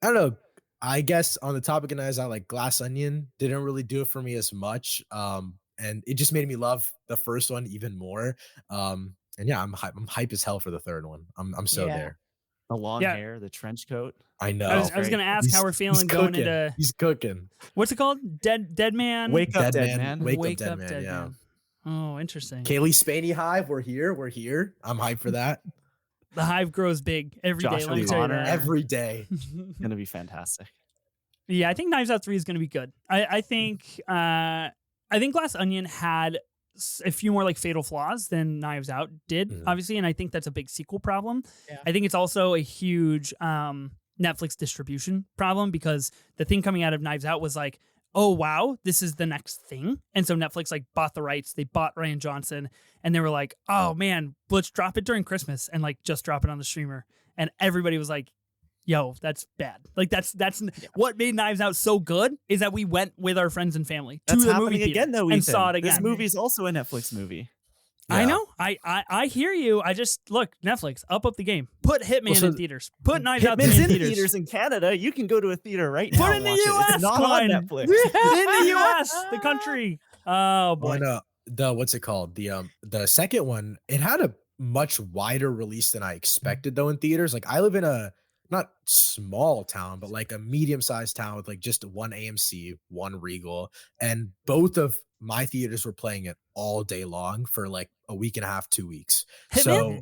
I don't know. I guess on the topic of Knives Out, like Glass Onion didn't really do it for me as much. And it just made me love the first one even more. And yeah, I'm hype as hell for the third one. I'm so there. The long hair, the trench coat. I know. I was gonna ask how we're feeling going into. He's cooking. What's it called? Dead Man. Wake up, dead man. Wake up, dead man. Yeah. Oh, interesting. Kaylee Spaney Hive, we're here. I'm hyped for that. The hive grows big every day. Let me tell you that. Every day. Gonna be fantastic. Yeah, I think Knives Out 3 is gonna be good. I think Glass Onion had a few more like fatal flaws than Knives Out did, obviously, and I think that's a big sequel problem. Yeah. I think it's also a huge Netflix distribution problem, because the thing coming out of Knives Out was like, oh wow, this is the next thing. And so Netflix like bought the rights. They bought Ryan Johnson, and they were like, oh man, let's drop it during Christmas and like just drop it on the streamer. And everybody was like, yo, that's bad. Like that's what made Knives Out so good is that we went with our friends and family to the movie theater again, though, and saw it again. This movie's also a Netflix movie. Yeah. I know. I hear you. I just look, Netflix, up the game. Put Hitman in theaters. Put Knives Out in theaters in Canada. You can go to a theater right now. Put in the US. It's not on Netflix. In the US, the country. Oh boy. What's it called? The second one, it had a much wider release than I expected though in theaters. Like I live in a not small town, but like a medium-sized town with like just one AMC, one Regal, and both of my theaters were playing it all day long for like a week and a half, 2 weeks. Hitman? So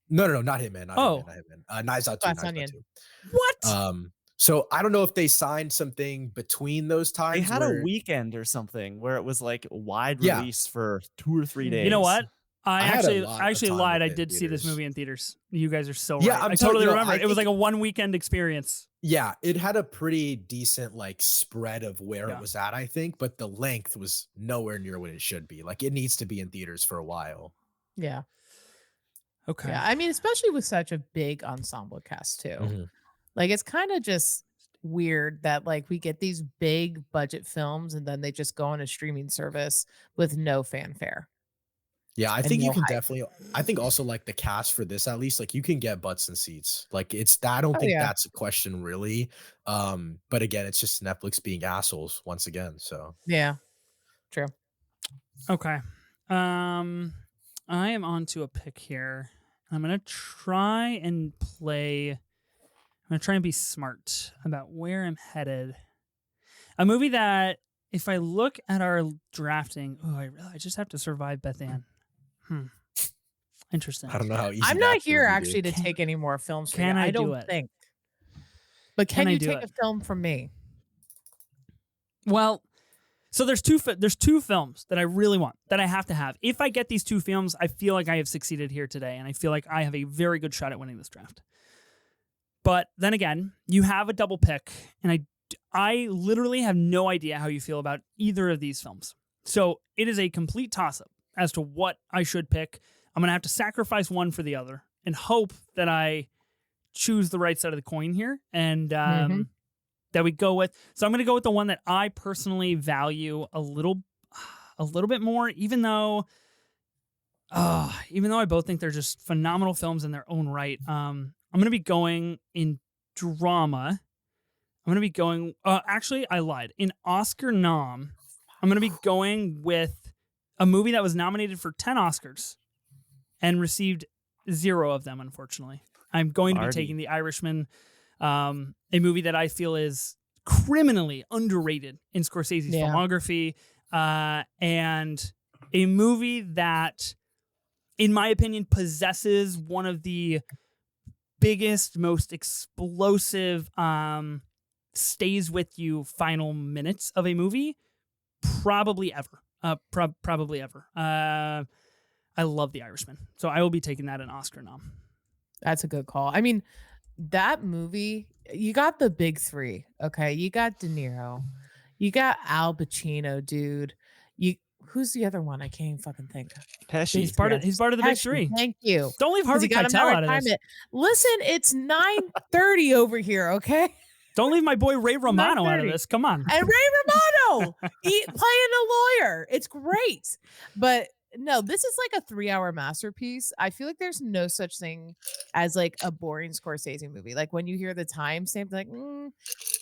no, not Hitman. Not Hitman. Knives Out 2. What? So I don't know if they signed something between those times. They had a weekend or something where it was like wide release for 2 or 3 days. You know what? I actually lied. I did see this movie in theaters. You guys are so right. I totally remember. It was like a 1 weekend experience. Yeah, it had a pretty decent like spread of where it was at, I think, but the length was nowhere near what it should be. Like it needs to be in theaters for a while. Yeah. Okay. Yeah, I mean, especially with such a big ensemble cast too. Mm-hmm. Like it's kind of just weird that like we get these big budget films and then they just go on a streaming service with no fanfare. Yeah, I think you can definitely. I think also like the cast for this, at least, like you can get butts and seats. Like it's that. I don't think that's a question really. But again, it's just Netflix being assholes once again. So yeah, true. Okay, I am on to a pick here. I'm gonna try and play. I'm gonna try and be smart about where I'm headed. A movie that, if I look at our drafting, I just have to survive Bethanne. Interesting. I don't know how easy. I'm not here actually to take any more films from you. I don't think. But can you take a film from me? Well, so there's two films that I really want, that I have to have. If I get these two films, I feel like I have succeeded here today, and I feel like I have a very good shot at winning this draft. But then again, you have a double pick, and I literally have no idea how you feel about either of these films. So it is a complete toss-up as to what I should pick. I'm going to have to sacrifice one for the other and hope that I choose the right side of the coin here and that we go with. So I'm going to go with the one that I personally value a little bit more, even though I both think they're just phenomenal films in their own right. I'm going to be going in drama. I'm going to be going, actually, I lied. In Oscar nom, I'm going to be going with a movie that was nominated for 10 Oscars and received 0 of them, unfortunately. I'm going to be taking The Irishman, a movie that I feel is criminally underrated in Scorsese's filmography, and a movie that, in my opinion, possesses one of the biggest, most explosive, stays with you final minutes of a movie probably ever. Probably ever. I love The Irishman, so I will be taking that an Oscar nom. That's a good call. I mean, that movie, you got the big three. Okay, you got De Niro, you got Al Pacino, dude. Who's the other one? I can't even fucking think. Pesci. He's part of the big three. Thank you. Don't leave Harvey Keitel out of this. Listen, it's 9:30 over here. Okay. Don't leave my boy Ray Romano out of this. Come on. And Ray Romano playing a lawyer. It's great. But no, this is like a 3-hour masterpiece. I feel like there's no such thing as like a boring Scorsese movie. Like when you hear the time stamp, like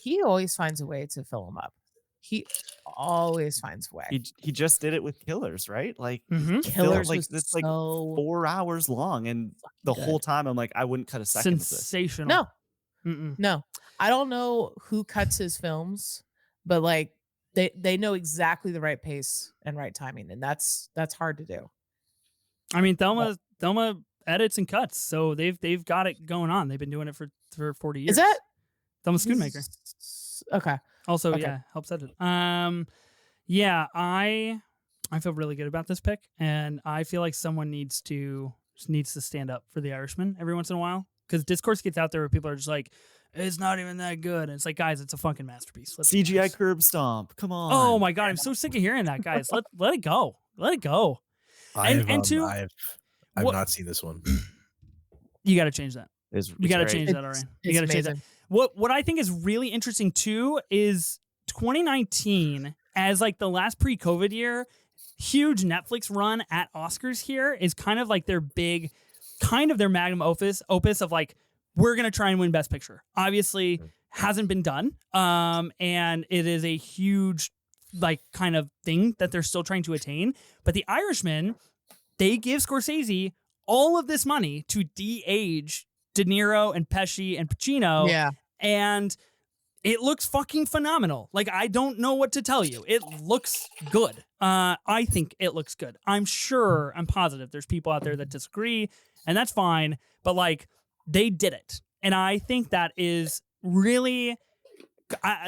he always finds a way to fill them up. He always finds a way. He just did it with Killers, right? Like Killers, like it's like 4 hours long, and the whole time I'm like, I wouldn't cut a second of this. Sensational. No, I don't know who cuts his films, but like they know exactly the right pace and right timing, and that's hard to do. I mean, Thelma edits and cuts, so they've got it going on. They've been doing it for 40 years. Is that Thelma Schoonmaker? Okay. Also, helps edit. I feel really good about this pick, and I feel like someone needs to stand up for The Irishman every once in a while, because discourse gets out there where people are just like, it's not even that good. And it's like, guys, it's a fucking masterpiece. Let's CGI curb stomp. Come on. Oh my God. I'm so sick of hearing that, guys. Let it go. Let it go. I've what- not seen this one. You got to change that. You got to change that, Aryan. You got to change that. What I think is really interesting too is 2019 as like the last pre-COVID year, huge Netflix run at Oscars here is kind of like their big, kind of their magnum opus of like, we're going to try and win Best Picture. Obviously hasn't been done. And it is a huge like kind of thing that they're still trying to attain. But The Irishman, they give Scorsese all of this money to de-age De Niro and Pesci and Pacino. Yeah. And it looks fucking phenomenal. Like, I don't know what to tell you. It looks good. I think it looks good. I'm positive there's people out there that disagree, and that's fine. But, like, they did it. And I think that is really,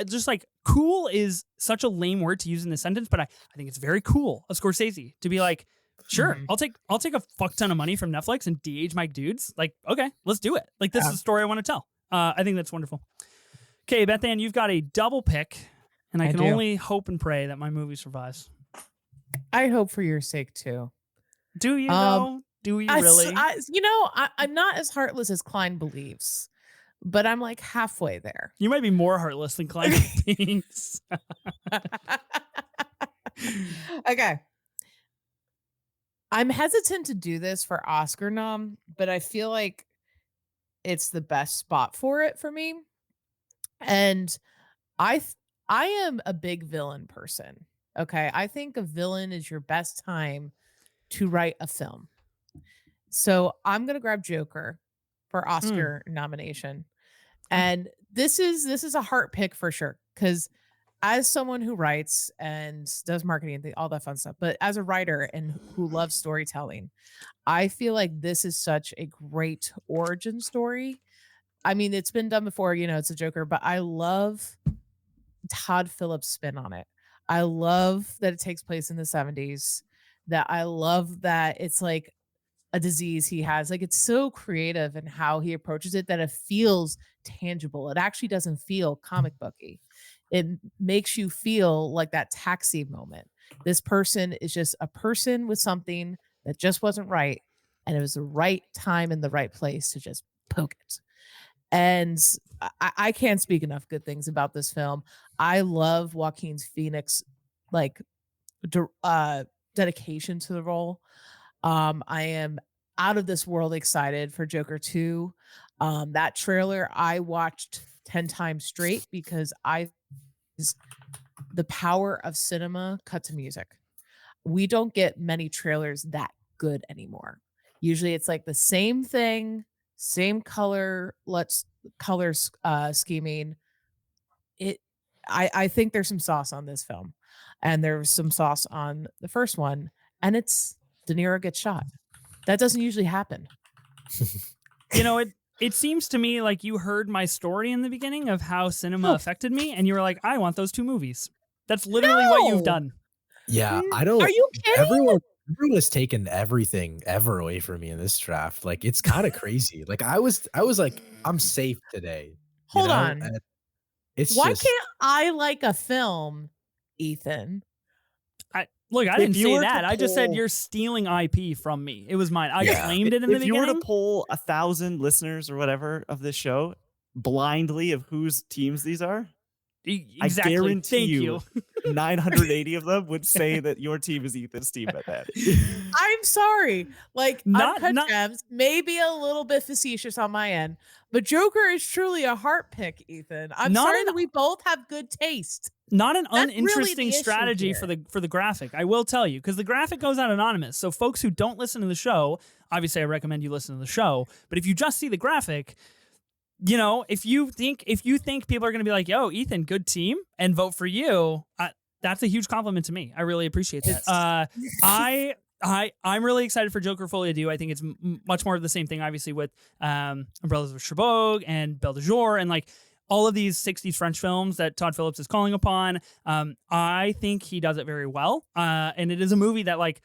just like, cool is such a lame word to use in this sentence, but I think it's very cool of Scorsese to be like, sure, I'll take a fuck ton of money from Netflix and de-age my dudes. Like, okay, let's do it. Like, this is a story I want to tell. I think that's wonderful. Okay, Bethanne, you've got a double pick, and I can only hope and pray that my movie survives. I hope for your sake too. Do you know? Do you really? I'm not as heartless as Klein believes, but I'm like halfway there. You might be more heartless than Klein thinks. Okay. I'm hesitant to do this for Oscar nom, but I feel like it's the best spot for it for me. And I am a big villain person. Okay. I think a villain is your best time to write a film. So I'm going to grab Joker for Oscar nomination. And this is a heart pick for sure. Cause as someone who writes and does marketing and all that fun stuff, but as a writer and who loves storytelling, I feel like this is such a great origin story. I mean, it's been done before, it's a Joker, but I love Todd Phillips' spin on it. I love that it takes place in the 70s, that I love that it's like a disease he has. Like, it's so creative in how he approaches it that it feels tangible. It actually doesn't feel comic booky. It makes you feel like that Taxi moment. This person is just a person with something that just wasn't right. And it was the right time and the right place to just poke it. And I can't speak enough good things about this film. I love Joaquin Phoenix, like, dedication to the role. I am out of this world excited for Joker 2. That trailer I watched 10 times straight because the power of cinema cut to music. We don't get many trailers that good anymore. Usually it's like the same thing, same color, scheming. I think there's some sauce on this film, and there was some sauce on the first one, and it's De Niro gets shot. That doesn't usually happen. It seems to me like you heard my story in the beginning of how cinema affected me, and you were like, I want those two movies. That's literally what you've done. Yeah, I don't. Are you kidding? Everyone has taken everything ever away from me in this draft. Like, it's kind of crazy. Like, I was like, I'm safe today. Hold on. And why can't I like a film, Ethan? Look, I didn't say that. I just said you're stealing IP from me. It was mine. I claimed it in the beginning. If you were to poll 1,000 listeners or whatever of this show blindly of whose teams these are, exactly. I guarantee Thank you 980 of them would say that your team is Ethan's team at that. I'm sorry. Like, Uncut Gems, maybe a little bit facetious on my end, but Joker is truly a heart pick, Ethan. I'm sorry that we both have good taste. Not an uninteresting strategy for the graphic, I will tell you, because the graphic goes out anonymous. So folks who don't listen to the show, obviously I recommend you listen to the show, but if you just see the graphic, if you think people are going to be like, yo, Ethan, good team, and vote for you, that's a huge compliment to me. I really appreciate that. I'm really excited for Joker Folie à Deux. I think it's much more of the same thing, obviously, with Umbrellas of Cherbourg and Belle de Jour and like all of these 60s French films that Todd Phillips is calling upon. I think he does it very well. And it is a movie that, like,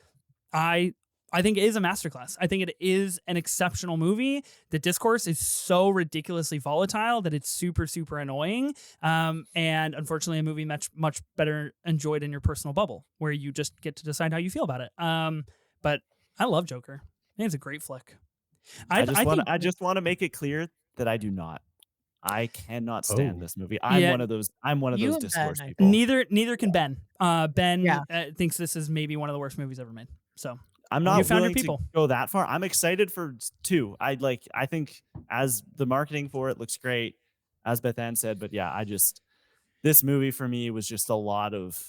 I I think it is a masterclass. I think it is an exceptional movie. The discourse is so ridiculously volatile that it's super, super annoying. And unfortunately, a movie much better enjoyed in your personal bubble, where you just get to decide how you feel about it. But I love Joker. I think it's a great flick. I just want to make it clear that I do not. I cannot stand this movie. I'm one of those discourse people. Neither can Ben. Ben thinks this is maybe one of the worst movies ever made. So I'm not willing to go that far. I'm excited for 2. I think as the marketing for it looks great, as Bethanne said, but yeah, this movie for me was just a lot of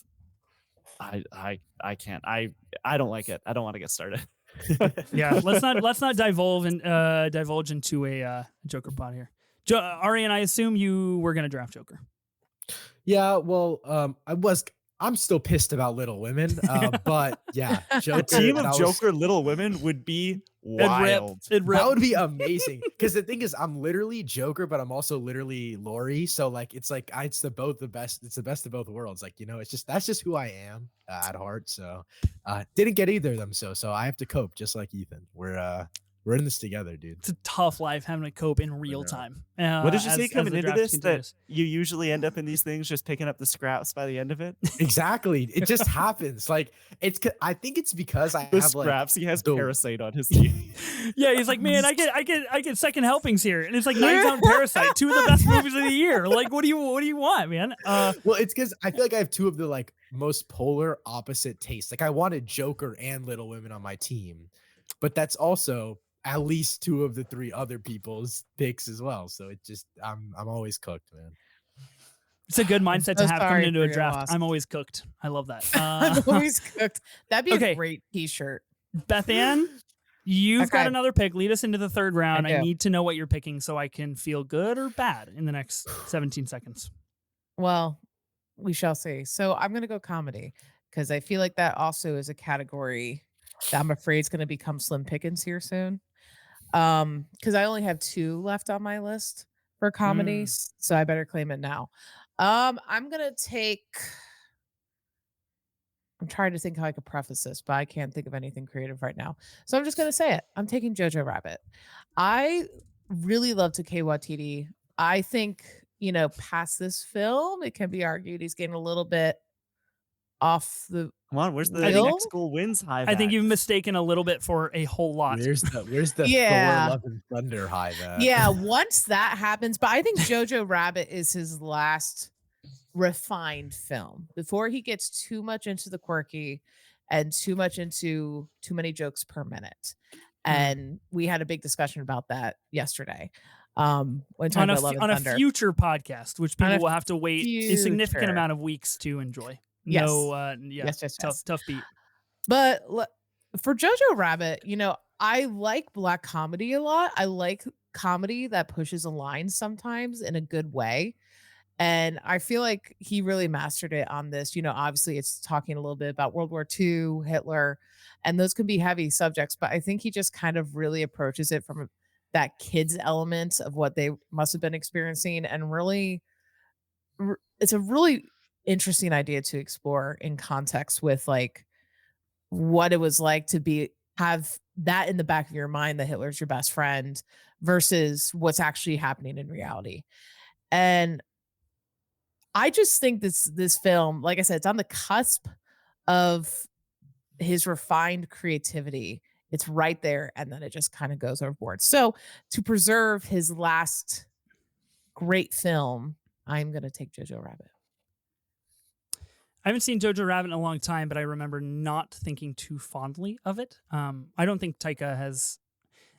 I can't. I don't like it. I don't want to get started. Yeah, let's not divulge into a Joker pod here. Aryan, I assume you were going to draft Joker. Yeah, well, I'm still pissed about Little Women, but yeah, Joker, a team of Joker Little Women would be wild. That would be amazing. Because the thing is, I'm literally Joker, but I'm also literally Laurie. So like, it's the best. It's the best of both worlds. Like, that's just who I am at heart. So, didn't get either of them. So I have to cope just like Ethan. We're in this together, dude. It's a tough life having to cope in real time. What did you say coming into this? That you usually end up in these things just picking up the scraps by the end of it? Exactly. It just happens. Like I think it's because I have scraps. He has Parasite on his team. Yeah, he's like, man, I get second helpings here, and it's like Knives Out and Parasite, 2 of the best movies of the year. Like, what do you want, man? Well, it's because I feel like I have 2 of the most polar opposite tastes. Like I wanted Joker and Little Women on my team, but that's also at least 2 of the 3 other people's picks as well. So it just I'm always cooked, man. It's a good mindset to have coming into a draft. I'm always cooked. I love that. I'm always cooked. That'd be a great t-shirt. Bethanne, you've got another pick. Lead us into the 3rd round. I need to know what you're picking so I can feel good or bad in the next 17 seconds. Well, we shall see. So I'm going to go comedy because I feel like that also is a category that I'm afraid is going to become slim pickings here soon. Because I only have 2 left on my list for comedies, so I better claim it now. I'm trying to think how I could preface this, but I can't think of anything creative right now. So I'm just gonna say it. I'm taking Jojo Rabbit. I really love Taika Waititi. I think, past this film, it can be argued he's getting a little bit off the. Come on, where's the next school wins high? I think you've mistaken a little bit for a whole lot. Where's the Thor Love and Thunder high that? Yeah, once that happens, but I think Jojo Rabbit is his last refined film before he gets too much into the quirky and too much into too many jokes per minute. And we had a big discussion about that yesterday. When talking about Love and Thunder. A future podcast, which people will have to wait a significant amount of weeks to enjoy. Yes. Yes. Tough beat. But for Jojo Rabbit, I like black comedy a lot. I like comedy that pushes a line sometimes in a good way. And I feel like he really mastered it on this. Obviously it's talking a little bit about World War II, Hitler, and those can be heavy subjects, but I think he just kind of really approaches it from that kids element of what they must have been experiencing. And really, it's a really interesting idea to explore in context with what it was like to have that in the back of your mind, that Hitler's your best friend versus what's actually happening in reality. And I just think this film, like I said, it's on the cusp of his refined creativity. It's right there, and then it just kind of goes overboard. So to preserve his last great film, I'm going to take Jojo Rabbit. I haven't seen Jojo Rabbit in a long time, but I remember not thinking too fondly of it. I don't think Taika has,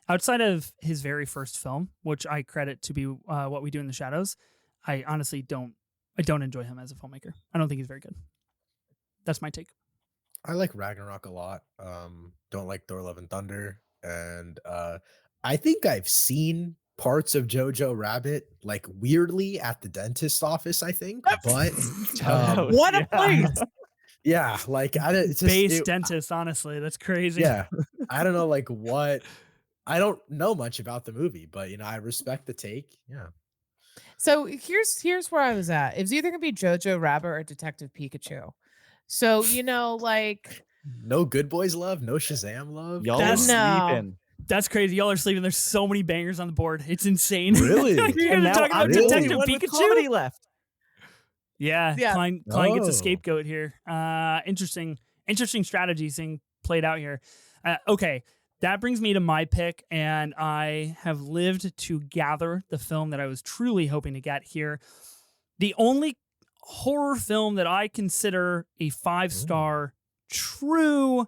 outside of his very first film, which I credit to be What We Do in the Shadows, I honestly don't enjoy him as a filmmaker. I don't think he's very good. That's my take. I like Ragnarok a lot. Don't like Thor Love and Thunder. And I think I've seen parts of Jojo Rabbit weirdly at the dentist's office, I think. But what a place. Yeah, it's just dentist, honestly. That's crazy. Yeah. I don't know what I don't know much about the movie, but I respect the take. Yeah. So here's where I was at. It was either gonna be Jojo Rabbit or Detective Pikachu. So No Good Boys love, no Shazam love. Y'all are sleeping. That's crazy. Y'all are sleeping. There's so many bangers on the board. It's insane. Really? You're And now talking about I'm the only Detective one with Pikachu. comedy left. Yeah, Yeah. Klein gets a scapegoat here. Interesting strategy being played out here. Okay, that brings me to my pick, and I have lived to gather the film that I was truly hoping to get here. The only horror film that I consider a 5-star true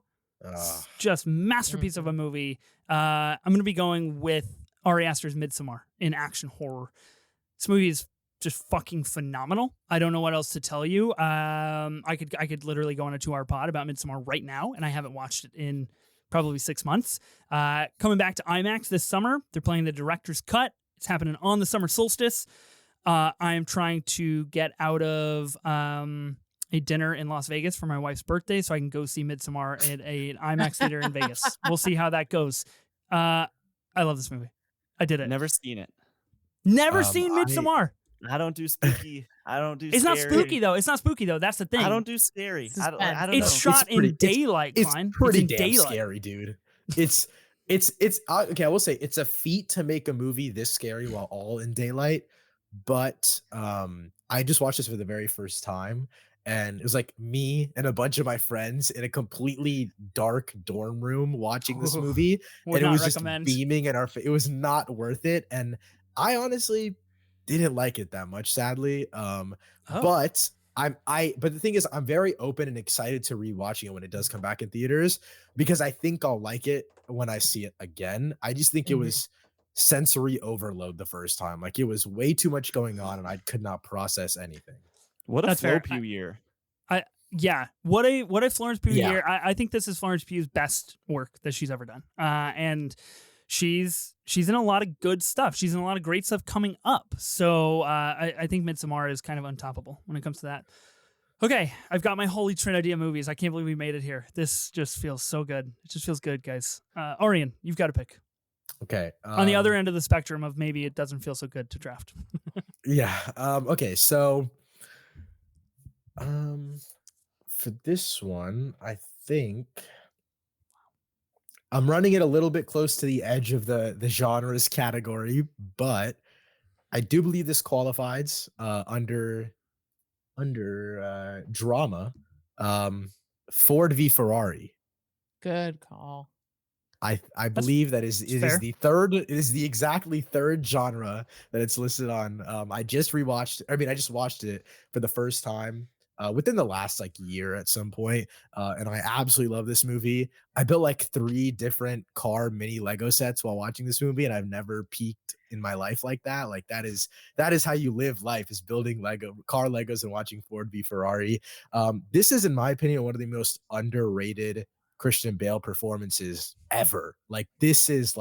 just masterpiece of a movie. I'm going to be going with Ari Aster's Midsommar in action horror. This movie is just fucking phenomenal. I don't know what else to tell you. I could literally go on a 2-hour pod about Midsommar right now, and I haven't watched it in probably 6 months. Coming back to IMAX this summer. They're playing the director's cut. It's happening on the summer solstice. I am trying to get out of a dinner in Las Vegas for my wife's birthday so I can go see Midsommar at an IMAX theater in Vegas. We'll see how that goes. I love this movie. I did it. Never seen it. Never seen Midsommar. I don't do spooky. I don't do. It's scary. not spooky though. It's not spooky though. That's the thing. I don't do scary. I don't It's know. shot in daylight, Klein. It's pretty damn daylight. scary, dude. It's okay. I will say it's a feat to make a movie this scary while all in daylight. But I just watched this for the very first time, and it was like me and a bunch of my friends in a completely dark dorm room watching this movie, and it was just beaming in our face. It was not worth it, and I honestly didn't like it that much, sadly. But but the thing is, I'm very open and excited to rewatching it when it does come back in theaters, because I think I'll like it when I see it again. I just think it was sensory overload the first time. Like, it was way too much going on, and I could not process anything. What a Florence Pugh year! What a Florence Pugh year. I think this is Florence Pugh's best work that she's ever done, and she's in a lot of good stuff. She's in a lot of great stuff coming up. So I think Midsommar is kind of untoppable when it comes to that. Okay, I've got my holy trinity of movies. I can't believe we made it here. This just feels so good. It just feels good, guys. Aryan, you've got to pick. Okay. On the other end of the spectrum of maybe it doesn't feel so good to draft. Yeah. Okay. So, for this one, I think I'm running it a little bit close to the edge of the genres category, but I do believe this qualifies under drama. Ford v Ferrari. Good call. I believe that it is the exactly third genre that it's listed on. I just watched it for the first time within the last year at some point, and I absolutely love this movie. I built 3 different car mini Lego sets while watching this movie, and I've never peaked in my life like that. That is how you live life, is building car Legos and watching Ford v Ferrari. This is, in my opinion, one of the most underrated Christian Bale performances ever. This is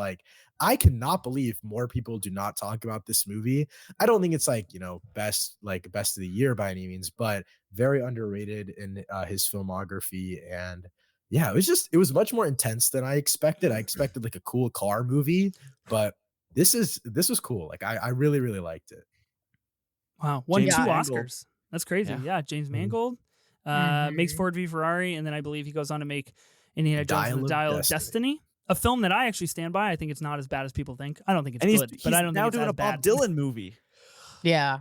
I cannot believe more people do not talk about this movie. I don't think it's best of the year by any means, but very underrated in his filmography. And yeah, it was much more intense than I expected. I expected a cool car movie, but this was cool. I really, really liked it. Wow. Won 2 Oscars. That's crazy. Yeah. James Mangold makes Ford v Ferrari, and then I believe he goes on to make Indiana Jones and the Dial of Destiny, a film that I actually stand by. I think it's not as bad as people think. I don't think it's good, but I don't think it's now doing as a bad. Bob Dylan movie. Yeah,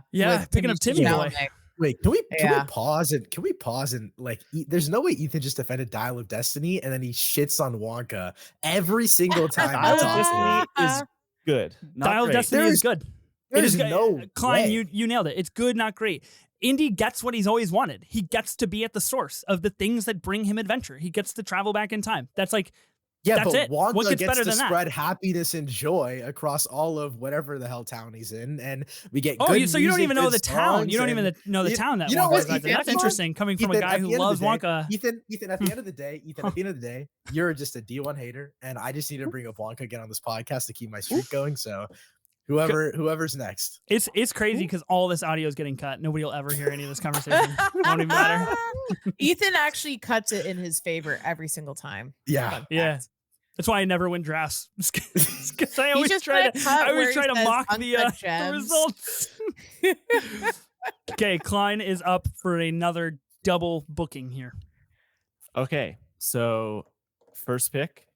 picking up Timmy Boy. Wait, can we pause and there's no way Ethan just defended Dial of Destiny and then he shits on Wonka every single time. Dial of Destiny is good. Dial of Destiny is good. It is no Klein, way. you nailed it. It's good, not great. Indy gets what he's always wanted. He gets to be at the source of the things that bring him adventure. He gets to travel back in time. That's but it. Wonka What gets better to than that? spread happiness and joy across all of whatever the hell town he's in, and we get so good you don't even know the music, town. You don't songs, even know the town that you know Wonka what, resides in. Ethan, That's interesting coming from a Ethan, guy at who the end of loves the day, Wonka. Ethan, at the end of the day, you're just a D1 hater, and I just need to bring up Wonka again on this podcast to keep my streak going. So whoever's next. It's crazy because all this audio is getting cut. Nobody will ever hear any of this conversation. Won't even matter. Ethan actually cuts it in his favor every single time. Yeah. Yeah. That's why I never win drafts. Because I always try to mock the results. results. Okay, Klein is up for another double booking here. Okay, So first pick,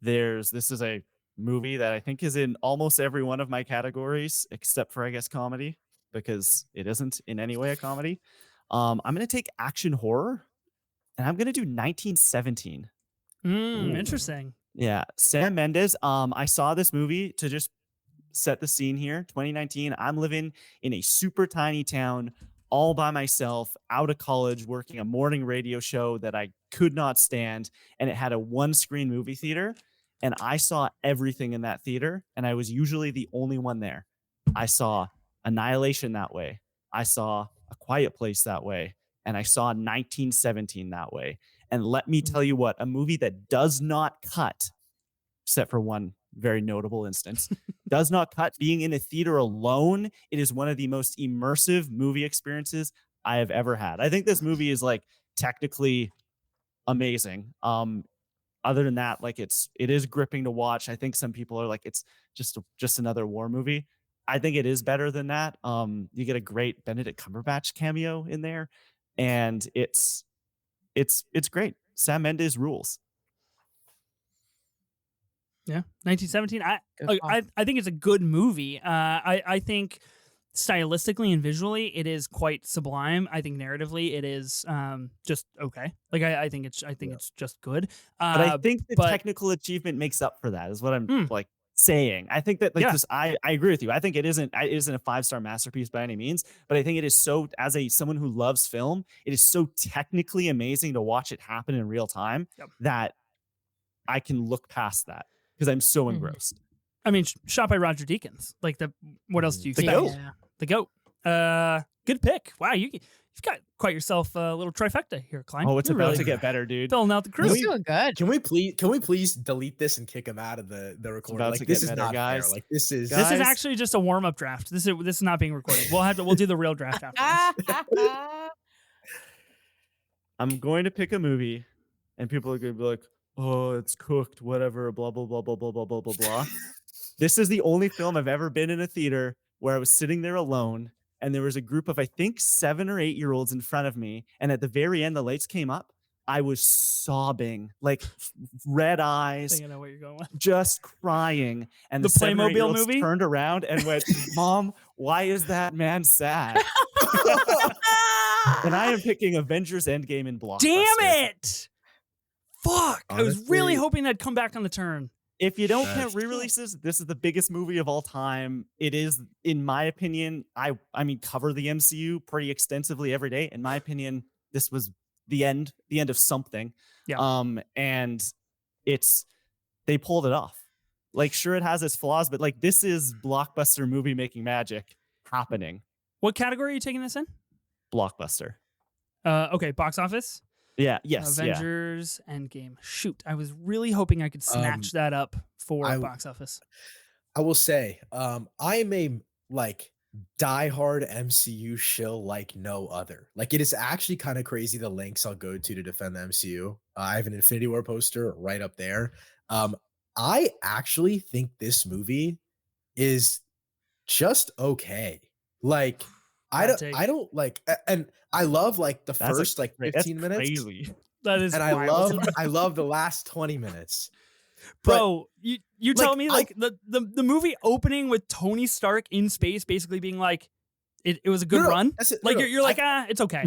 this is a movie that I think is in almost every one of my categories, except for, I guess, comedy, because it isn't in any way a comedy. I'm going to take action horror, and I'm going to do 1917. Interesting. Yeah. Sam Mendes. I saw this movie to just set the scene here. 2019. I'm living in a super tiny town all by myself, out of college, working a morning radio show that I could not stand. And it had a one-screen movie theater. And I saw everything in that theater. And I was usually the only one there. I saw Annihilation that way. I saw A Quiet Place that way. And I saw 1917 that way. And let me tell you what, a movie that does not cut, except for one very notable instance, does not cut being in a theater alone. It is one of the most immersive movie experiences I have ever had. I think this movie is like technically amazing. Other than that, like it is gripping to watch. I think some people are like, it's just another war movie. I think it is better than that. You get a great Benedict Cumberbatch cameo in there, and it's great. Sam Mendes rules. Yeah, 1917. I think it's a good movie. I think stylistically and visually it is quite sublime. I think narratively it is just okay. Like I think it's just good. But I think the technical achievement makes up for that, is what I'm like saying. I think that like this, I agree with you. I think it isn't a 5-star masterpiece by any means, but I think it is so, as someone who loves film, it is so technically amazing to watch it happen in real time that I can look past that because I'm so engrossed. I mean, shot by Roger Deakins. Like what else do you expect? The GOAT. Good pick. Wow, you've got quite yourself a little trifecta here, Klein. Oh, it's about to get better, dude. Filling out the crew. He's doing good. Can we please delete this and kick him out of the recording? Like this is not fair. Like this is actually just a warm up draft. This is not being recorded. We'll do the real draft after this. I'm going to pick a movie, and people are going to be like, "Oh, it's cooked, whatever, blah blah blah blah blah blah blah blah blah." This is the only film I've ever been in a theater where I was sitting there alone, and there was a group of, I think, 7 or 8 year olds in front of me. And at the very end, the lights came up. I was sobbing, like red eyes, I think I know what you're going with. Just crying. And the Playmobil movie turned around and went, "Mom, why is that man sad?" And I am picking Avengers Endgame in Blockbuster. Damn it! Fuck! Honestly, I was really hoping that'd come back on the turn. If you don't count re-releases, this is the biggest movie of all time. It is, in my opinion, I mean, cover the MCU pretty extensively every day. In my opinion, this was the end of something. Yeah. And they pulled it off. Like, sure, it has its flaws, but like, this is blockbuster movie making magic happening. What category are you taking this in? Blockbuster. Okay, box office. Yeah. Yes. Avengers Endgame. Shoot, I was really hoping I could snatch that up for box office. I will say, I am a diehard MCU shill like no other. Like, it is actually kind of crazy the lengths I'll go to defend the MCU. I have an Infinity War poster right up there. I actually think this movie is just okay. Like, I don't like, and I love like the first 15 minutes. Crazy. That is, and I love the last 20 minutes. Bro, you tell me like the movie opening with Tony Stark in space basically being like, it was a good run. Like you're like, it's okay.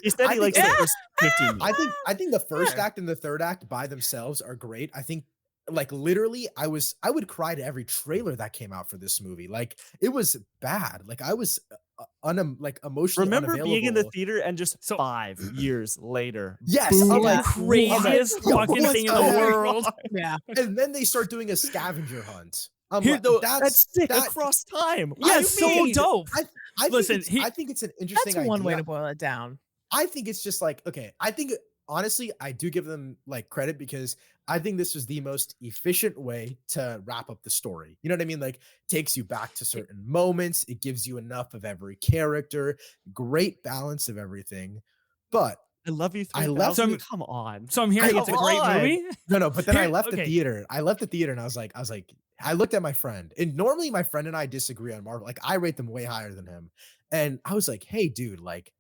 He said he likes the first 15 minutes. I think the first act and the third act by themselves are great. I think like literally I would cry to every trailer that came out for this movie. Like, it was bad. Like, I was emotionally remember unavailable. being in the theater and just 5 years later. Yes, I'm like, craziest fucking thing in the world. Yeah. And then they start doing a scavenger hunt. That's sick across time. Yeah, so dope. I think it's an interesting That's one idea. way to boil it down. I think it's just like, okay, I think honestly, I do give them like credit because I think this was the most efficient way to wrap up the story. You know what I mean? Like, takes you back to certain moments. It gives you enough of every character, great balance of everything. But I love you. Come on. So I'm hearing it's a great movie. No, but then I left the theater. I left the theater and I was like, I looked at my friend, and normally my friend and I disagree on Marvel. Like, I rate them way higher than him. And I was like, hey, dude, like,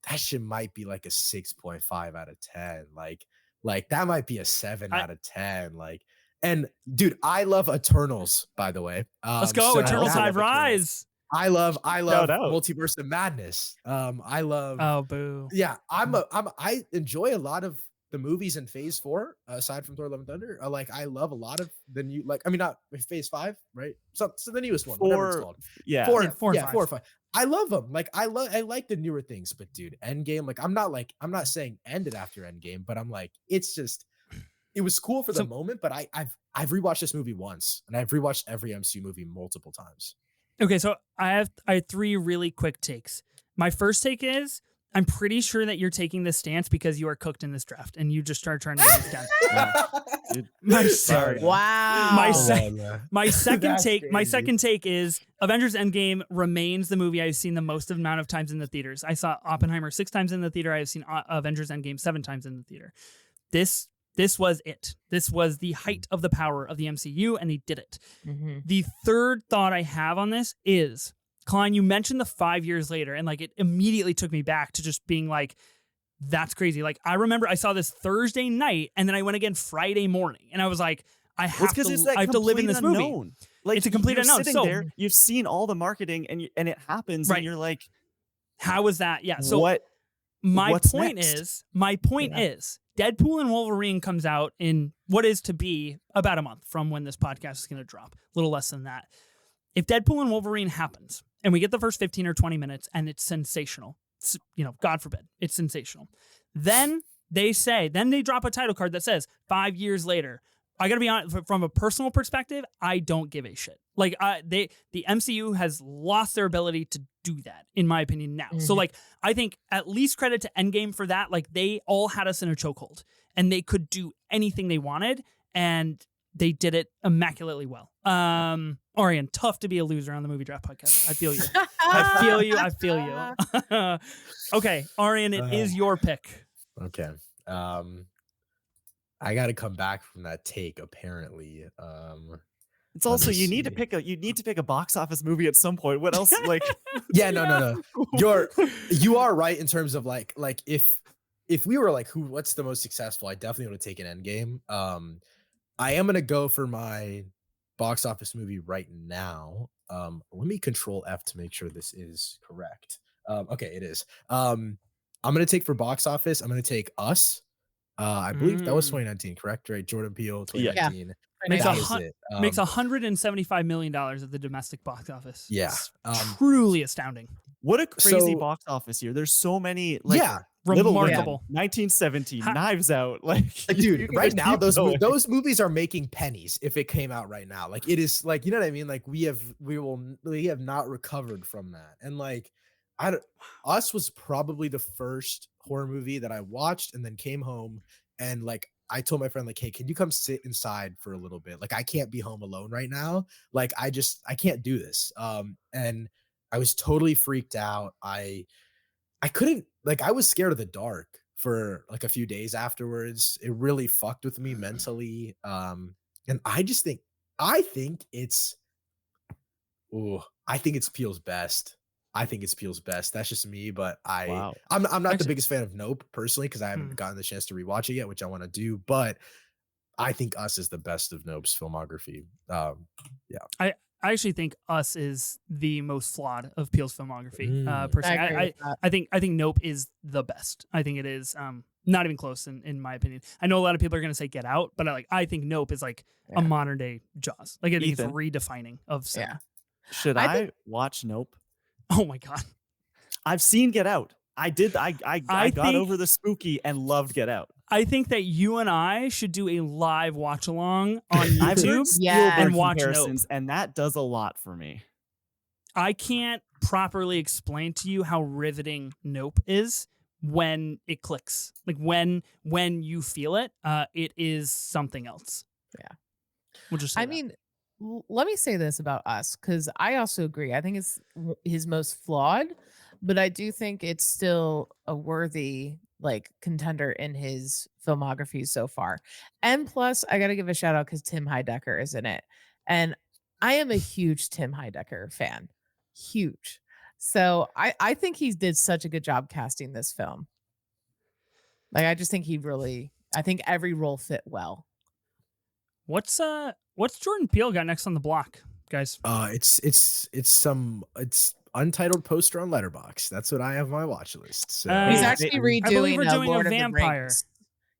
that shit might be like a 6.5 out of 10. Like, Like that might be a 7 I- out of 10. Like, and dude, I love Eternals, by the way. Let's go. So Eternals that- Have Rise. I love Shout out. Multiverse of Madness. I love Oh, boo. yeah, I enjoy a lot of the movies in Phase 4, aside from Thor: Love and Thunder. Like I love a lot of the new, like I mean not Phase 5, right? So the newest one, whatever it's called. Yeah. 4, Yeah, 4 and 5. 4 or 5. I love them. Like I like the newer things, but dude, Endgame, like I'm not saying end it after Endgame, but I'm like, it's just it was cool for the moment, but I've rewatched this movie once, and I've rewatched every MCU movie multiple times. Okay, so I have 3 really quick takes. My first take is I'm pretty sure that you're taking this stance because you are cooked in this draft and you just started trying to get it down. Sorry. Wow. My second That's take, my crazy. second take is Avengers Endgame remains the movie I've seen the most amount of times in the theaters. I saw Oppenheimer 6 times in the theater. I have seen Avengers Endgame 7 times in the theater. This was it. This was the height of the power of the MCU, and they did it. Mm-hmm. The third thought I have on this is, Klein, you mentioned the 5 years later, and like it immediately took me back to just being like, that's crazy. Like I remember I saw this Thursday night, and then I went again Friday morning, and I was like, I have to live in this movie. Like it's a complete you're unknown. Sitting So there, you've seen all the marketing, and it happens, Right. and you're like, how is that? Yeah. So what? my what's point next? is Deadpool and Wolverine comes out in what is to be about a month from when this podcast is going to drop, a little less than that. If Deadpool and Wolverine happens and we get the first 15 or 20 minutes and it's sensational, God forbid, it's sensational. Then they drop a title card that says 5 years later. I got to be honest, from a personal perspective, I don't give a shit. Like the MCU has lost their ability to do that, in my opinion, now. Mm-hmm. So like, I think at least credit to Endgame for that. Like they all had us in a chokehold and they could do anything they wanted and they did it immaculately well. Aryan, tough to be a loser on the Movie Draft Podcast. I feel you. I feel you. Okay, Aryan, it is your pick. Okay. I got to come back from that take. Apparently, It's also you need to pick a box office movie at some point. What else? Like, yeah, no. You are right in terms of like if we were like what's the most successful, I definitely would have taken Endgame. I am gonna go for my box office movie right now. Let me Control F to make sure this is correct. Okay, it is. I'm gonna take for box office. I'm gonna take Us. I believe that was 2019, correct? Right, Jordan Peele, 2019. Makes That was it. makes $175 million at the domestic box office. Yeah, It's truly astounding. what a crazy So- box office year. There's so many. Like, yeah. Little Remarkable. Women, 1917, Knives Out. Like, Dude, you right guys now keep going. those movies are making pennies if it came out right now. Like it is like, you know what I mean? Like we have not recovered from that. And like Us was probably the first horror movie that I watched and then came home and like I told my friend like, hey, can you come sit inside for a little bit? Like I can't be home alone right now. Like I can't do this. And I was totally freaked out. I couldn't, like, I was scared of the dark for like a few days afterwards. It really fucked with me mentally. And I think it's Peele's best. I think it's Peele's best. That's just me, but Wow. I'm not Actually- the biggest fan of Nope personally because I haven't gotten the chance to rewatch it yet, which I want to do. But I think Us is the best of Nope's filmography. I actually think Us is the most flawed of Peele's filmography. Personally, I agree with that. I think Nope is the best. I think it is not even close in my opinion. I know a lot of people are going to say Get Out, but I think Nope is like a modern day Jaws. Like I think Ethan. it's redefining of cinema. Should I watch Nope? Oh my god. I've seen Get Out. I did. I got think- over the spooky and loved Get Out. I think that you and I should do a live watch along on I've heard YouTube. Yeah. Spielberg and watch Nope. comparisons, and that does a lot for me. I can't properly explain to you how riveting Nope is when it clicks. Like when you feel it, it is something else. Yeah. We'll just say I that. mean, let me say this about Us because I also agree. I think it's his most flawed, but I do think it's still a worthy like contender in his filmography so far. And plus, I got to give a shout out because Tim Heidecker is in it, and I am a huge Tim Heidecker fan, huge. So I think he did such a good job casting this film. Like I just think he really I think every role fit well. What's Jordan Peele got next on the block, guys? It's untitled poster on Letterboxd. That's what I have on my watch list. So he's actually redoing I believe we're doing Lord a of the vampire. Rings.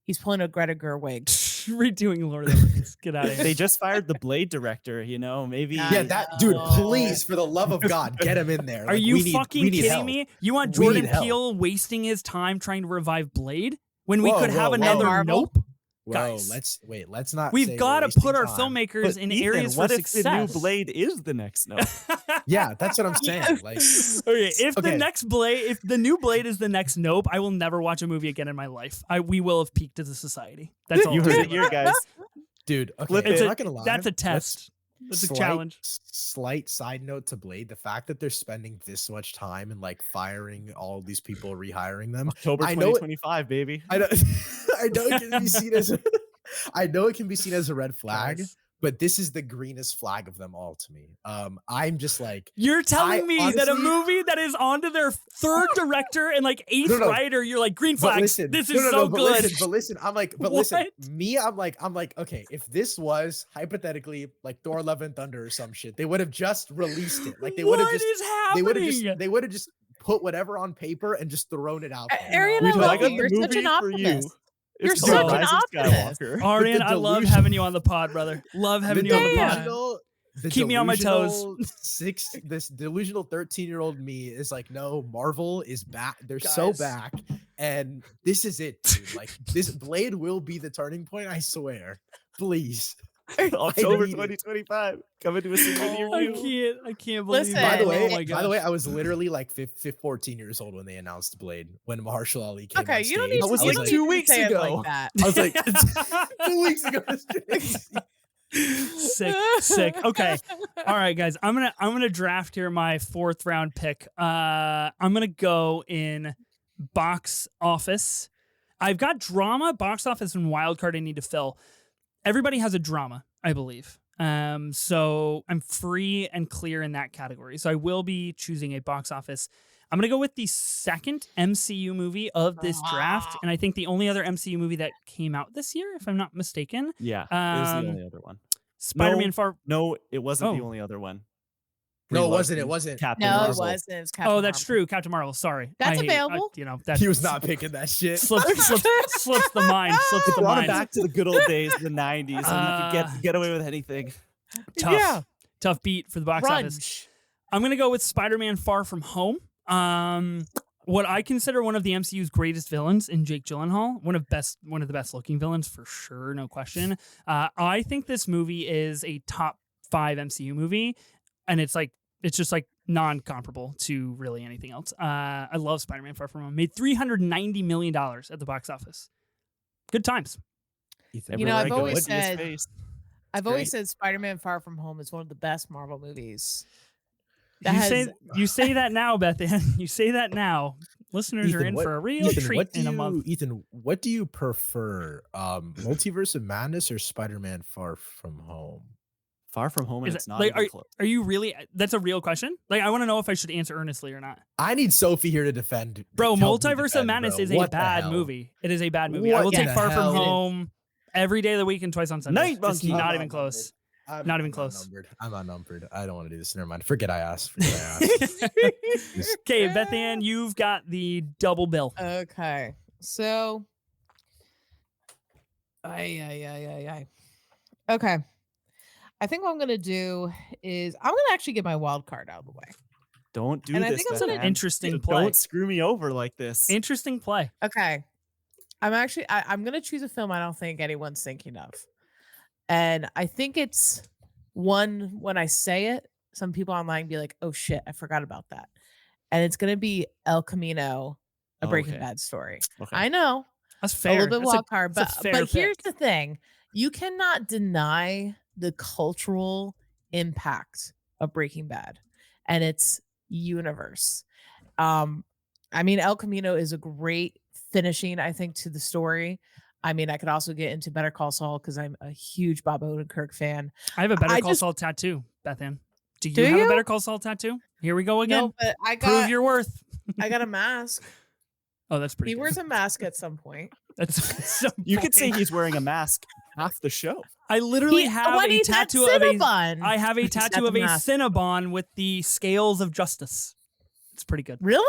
He's pulling a Greta Gerwig. Redoing Lord of the Rings. Get out of here. They just fired the Blade director, maybe. Yeah, that dude, please, for the love of God, get him in there. Are Like, you fucking kidding help. me? You want Jordan Peele wasting his time trying to revive Blade when we could have another Marvel? Nope? Whoa, Guys, let's not. We've got to put our filmmakers in Ethan, areas for what success. If the new Blade is the next Nope? Yeah, that's what I'm saying. Like, okay, if the new Blade is the next Nope, I will never watch a movie again in my life. We will have peaked as a society. That's all. You heard it here, guys. Dude, okay, I'm not gonna lie. That's a test. That's a challenge. Slight side note to Blade: the fact that they're spending this much time and like firing all these people, rehiring them. October 2025, baby. I know. I know it can be seen as. I know it can be seen as a red flag, but this is the greenest flag of them all to me. I'm just like, you're telling me honestly, that a movie that is onto their third director and like eighth writer, you're like green flags. Listen, this is so good. Listen, I'm like, listen, I'm like, okay, if this was hypothetically like Thor: Love and Thunder or some shit, they would have just released it. Like they would have they would have just put whatever on paper and just thrown it out. Aryan, I got you're such an optimist. You're such an optimist. Aryan, I love having you on the pod, brother. Love having you on the pod. Keep me on my toes. This delusional 13-year-old me is like, no, Marvel is back. They're so back. And this is it, dude. Like, this Blade will be the turning point, I swear. Please. October 2025. Coming to a single near I can't believe Listen, it. By the way, I was literally like 14 years old when they announced Blade, when Marshall Ali came on stage. You don't need to, I was like 2 weeks ago. Like that. I was like 2 weeks ago. Sick. Okay. All right, guys. I'm gonna draft here my 4th round pick. I'm gonna go in box office. I've got drama, box office, and wild card I need to fill. Everybody has a drama, I believe. So I'm free and clear in that category. So I will be choosing a box office. I'm going to go with the second MCU movie of this draft. And I think the only other MCU movie that came out this year, if I'm not mistaken. Yeah, it was the only other one. Spider-Man Far... No, it wasn't the only other one. No, it wasn't. It wasn't. Captain Marvel. It wasn't. It was Captain that's Marvel. true. Captain Marvel. Sorry. That's available. He was not picking that shit. Slips the mind. Slips the mind. Back to the good old days, the 90s, and you could get away with anything. Tough beat for the box office. I'm going to go with Spider-Man Far From Home. What I consider one of the MCU's greatest villains in Jake Gyllenhaal, one of the best looking villains for sure, no question. I think this movie is a top 5 MCU movie, and it's just like non-comparable to really anything else. I love Spider-Man Far From Home. Made $390 million at the box office. Good times. I've always said Spider-Man Far From Home is one of the best Marvel movies. You say that now, Bethanne. You say that now. Listeners are in for a real treat in a month. Ethan, what do you prefer? Multiverse of Madness or Spider-Man Far From Home? Far From Home, and it's not even close. Are you really? That's a real question. Like, I want to know if I should answer earnestly or not. I need Sophie here to defend. Bro, Multiverse of Madness is a bad movie. It is a bad movie. I will take Far From Home every day of the week and twice on Sunday. It's not even close. Not even close. I'm outnumbered. I don't want to do this. Never mind. Forget I asked. Okay, Bethanne, you've got the double bill. Okay. So, Okay. I think what I'm gonna do is I'm gonna actually get my wild card out of the way. Don't do and this. I think it's an interesting play. Don't screw me over like this. Interesting play. Okay. I'm gonna choose a film I don't think anyone's thinking of. And I think it's one, when I say it, some people online be like, oh shit, I forgot about that. And it's gonna be El Camino, a Breaking Bad story. Okay. I know. That's fair. A little bit wild card, but pick. Here's the thing. You cannot deny the cultural impact of Breaking Bad and its universe. I mean, El Camino is a great finishing, I think, to the story. I mean, I could also get into Better Call Saul because I'm a huge Bob Odenkirk fan. I have a Better Call Saul tattoo, Bethanne. Do you have a Better Call Saul tattoo? Here we go again. No, but prove your worth. I got a mask. Oh, that's pretty He good. wears a mask at some point. That's so You could say funny. he's wearing a mask half the show. I literally have when a he's at tattoo of a. Cinnabon, I have a he's tattoo got of the a mask. Cinnabon with the scales of justice. It's pretty good. Really?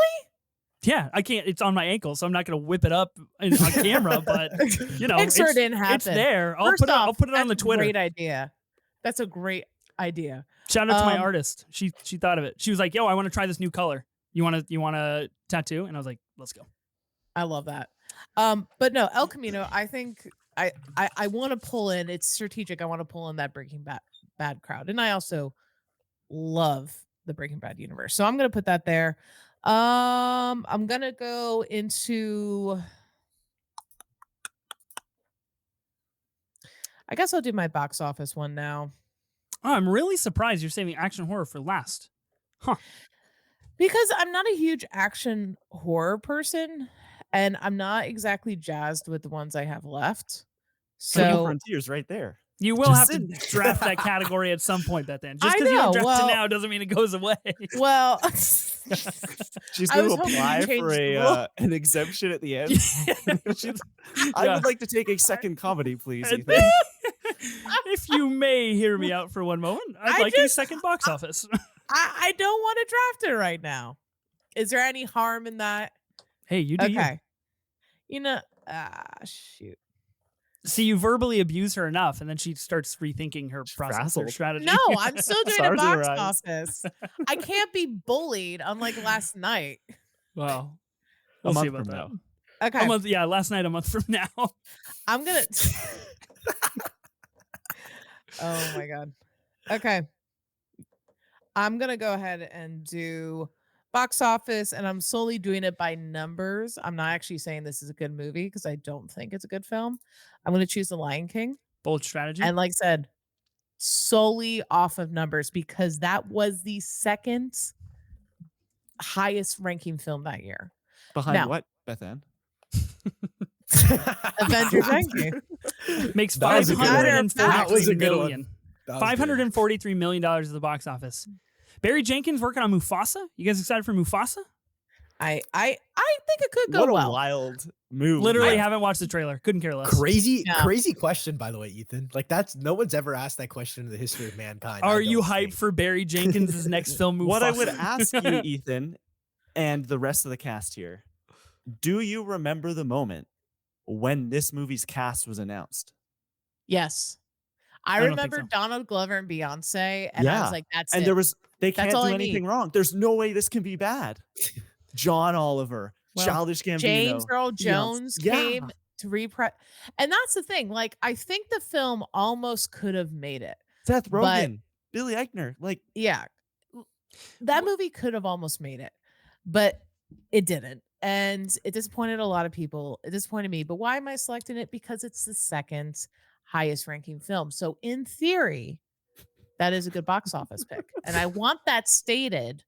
Yeah, I can't. It's on my ankle, so I'm not going to whip it up on camera. But you know, Pixar didn't happen. it's there. I'll First put it. I'll off, put it on the that's a Twitter. Great idea. That's a great idea. Shout out to my artist. She thought of it. She was like, "Yo, I want to try this new color. You want a tattoo?" And I was like, "Let's go." I love that. But no, El Camino. I think I want to pull in. It's strategic. I want to pull in that Breaking Bad crowd, and I also love the Breaking Bad universe. So I'm gonna put that there. I'm gonna go into. I guess I'll do my box office one now. Oh, I'm really surprised you're saving action horror for last. Huh. Because I'm not a huge action horror person, and I'm not exactly jazzed with the ones I have left. Hidden So Frontiers right there. You will Just have to draft that category at some point, Beth Ann. Just I because you don't know, draft it well- now doesn't mean it goes away. well, She's I going was to hoping apply you changed for the rule. an exemption at the end. I Yeah. would like to take a second comedy, please, Ethan. If you may hear me out for one moment, I'd I like a just- second box office. I don't want to draft it right now. Is there any harm in that? Hey, you do you. Okay. You know, shoot. See, you verbally abuse her enough, and then she starts rethinking her process, her frazzled. strategy. No, I'm still doing a Stars in her box eyes. office. I can't be bullied unlike last night. Well, A we'll see month about from that. Okay. Last night, a month from now. I'm gonna. Oh my god. Okay. I'm gonna go ahead and do box office, and I'm solely doing it by numbers. I'm not actually saying this is a good movie because I don't think it's a good film. I'm gonna choose The Lion King, Bold strategy. and like I said, solely off of numbers because that was the second highest ranking film that year. Behind Now- what, Bethanne? Avengers Endgame. Makes That was a good one. That was a $543 good one. million. That was good. $543 million at the box office. Barry Jenkins working on Mufasa. You guys excited for Mufasa? I think it could go What a well. wild move. Literally haven't watched the trailer. Couldn't care less. Crazy, Yeah. crazy question, by the way, Ethan. Like no one's ever asked that question in the history of mankind. Are I you don't hyped think. for Barry Jenkins' next film, Mufasa? What I would ask you, Ethan, and the rest of the cast here, do you remember the moment when this movie's cast was announced? Yes. I don't think remember so. Donald Glover and Beyonce, and I Yeah. was like, that's And it. there was they can't all do I anything need. wrong. There's no way this can be bad. John Oliver, Well, Childish Gambino, James Earl Beyonce. Jones Yeah. came to repre, and that's the thing. Like, I think the film almost could have made it. Seth but- Rogen, Billy Eichner. Like, Yeah, that movie could have almost made it, but it didn't, and it disappointed a lot of people. It disappointed me. But why am I selecting it? Because it's the second highest ranking film. So in theory, that is a good box office pick, and I want that stated.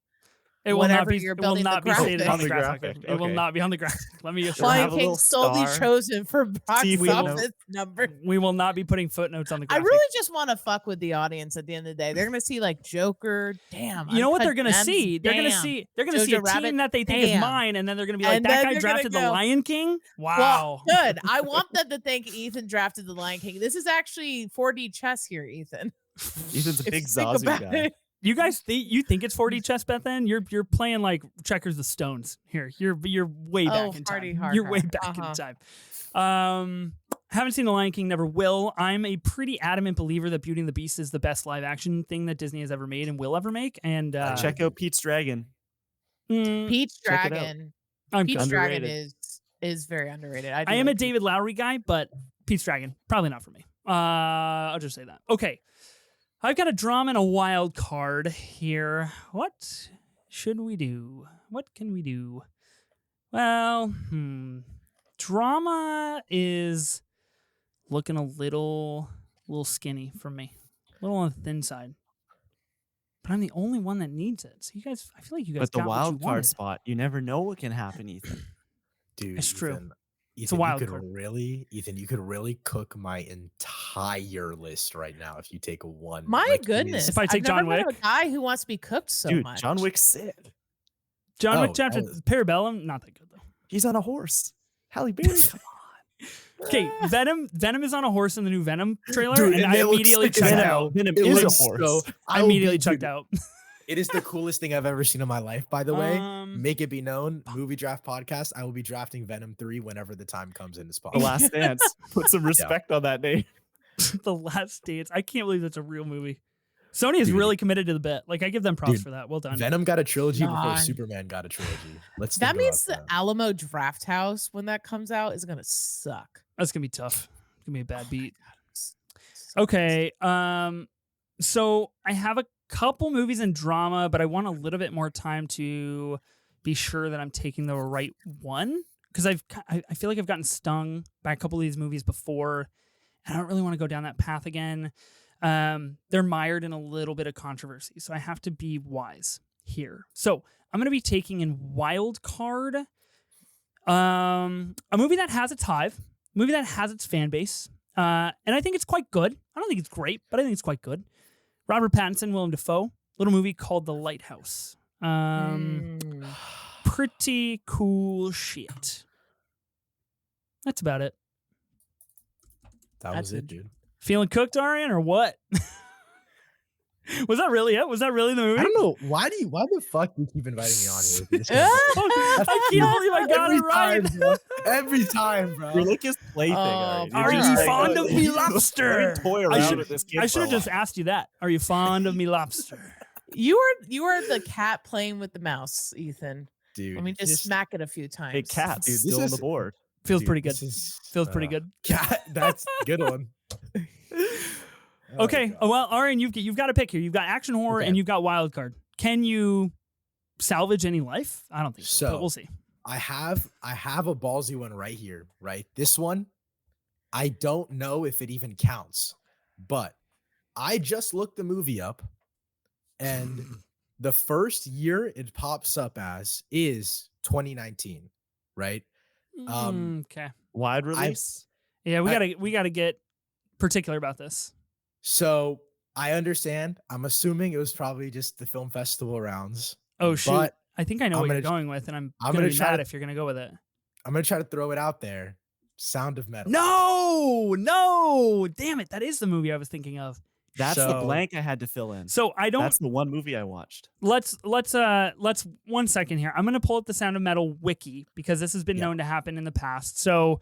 It will not whenever be. you're It will building the not be stated graphic. on the On the graphic. graphic, It will okay. not be on the graphic. Let me assure We'll you. have Lion a King little solely star. chosen for box See footnote. office number. We will not be putting footnotes on the I graphic. really just want to fuck with the audience at the end of the day. They're gonna see like Joker. Damn. You know what they're gonna Uncut Gems, see? They're gonna damn. see. They're gonna see a Jojo Rabbit, team that they think is damn. mine, and then they're gonna be like, And "That then guy they're gonna drafted the go- Lion King." Wow. Well, good. I want them to think Ethan drafted the Lion King. This is actually 4D chess here, Ethan. Ethan's a If big you think Zazu about guy. it. You guys think it's 4D chess, Bethanne? You're playing like checkers with stones here. You're way back Oh, in hardy time. har You're way har. back Uh-huh. in time. Haven't seen The Lion King, never will. I'm a pretty adamant believer that Beauty and the Beast is the best live action thing that Disney has ever made and will ever make. And Check out Pete's Dragon. Pete's Check it out. Dragon. I'm Pete's good. Dragon Underrated. is very underrated. I am a David Lowery guy, but Pete's Dragon probably not for me. I'll just say that. Okay, I've got a drama and a wild card here. What should we do? What can we do? Well, drama is looking a little skinny for me, a little on the thin side. But I'm the only one that needs it. So you guys, I feel like you guys But the got what you wild card wanted. spot, you never know what can happen, Ethan. Dude, It's true. Ethan, It's a Ethan, wild you could card. Ethan, you could really cook my entire list right now if you take one. My like, it goodness. is- If I take I've never John met Wick? a guy who wants to be cooked so Dude, much. John Wick's sick. John Oh, Wick chapter oh. Parabellum, not that good though. He's on a horse. Halle Berry, come on. Okay, Venom is on a horse in the new Venom trailer, Dude, and and I it looks immediately sick as checked hell. out. Venom It is a looks horse. so- I will immediately be- checked dude, out. It is the coolest thing I've ever seen in my life, by the way. Um, Make it be known, movie draft podcast. I will be drafting Venom 3 whenever the time comes in this The podcast. Last Dance. Put some respect on that name. The Last Dance. I can't believe that's a real movie. Sony is Dude. really committed to the bit. Like, I give them props Dude, for that. Well done. Venom got a trilogy before God. Superman got a trilogy. Let's That think means about the Alamo Draft House, when that comes out, is gonna suck. That's gonna be tough. It's gonna be a bad beat. S- Okay. So I have a couple movies in drama, but I want a little bit more time to be sure that I'm taking the right one, because I feel like I've gotten stung by a couple of these movies before, and I don't really want to go down that path again. They're mired in a little bit of controversy, so I have to be wise here. So I'm going to be taking in Wild Card, a movie that has its hive, a movie that has its fan base, and I think it's quite good. I don't think it's great, but I think it's quite good. Robert Pattinson, Willem Dafoe, little movie called The Lighthouse. Pretty cool shit. That's about it. that was That's it, dude. Feeling cooked, Aryan, or what? Was that really it? Was that really the movie? I don't know. Why the fuck do you keep inviting me on here? This guy? I can't believe I got Every it right. time, bro. Every time, bro. You're like his plaything. Oh, Aryan. Are You're you just fond of me, you lobster? Toy I around should- with this kid I for should a have just while. asked you that. Are you fond of me, lobster? You are the cat playing with the mouse, Ethan. Dude, Let me just smack it a few times. Hey, cat's Dude, this still on the is- board. Feels dude, pretty good. this is, Feels pretty good. Cat, that's a good one. Oh, Okay. God. Well, Aryan, you've got to pick here. You've got action horror Okay. and you've got wild card. Can you salvage any life? I don't think so. But So- we'll see. I have a ballsy one right here, right? This one, I don't know if it even counts, but I just looked the movie up, and the first year it pops up as is 2019, right? Okay. Wide release. Yeah, we gotta get particular about this. So I understand. I'm assuming it was probably just the film festival rounds. Oh shoot! But I think I know I'm what you're gonna- going with, and I'm I'm gonna gonna be try mad to- if you're gonna go with it. I'm gonna try to throw it out there. Sound of Metal. No, damn it! That is the movie I was thinking of. That's the So- blank I had to fill in. So I don't. That's the one movie I watched. Let's 1 second here. I'm gonna pull up the Sound of Metal wiki because this has been Yeah. known to happen in the past. So,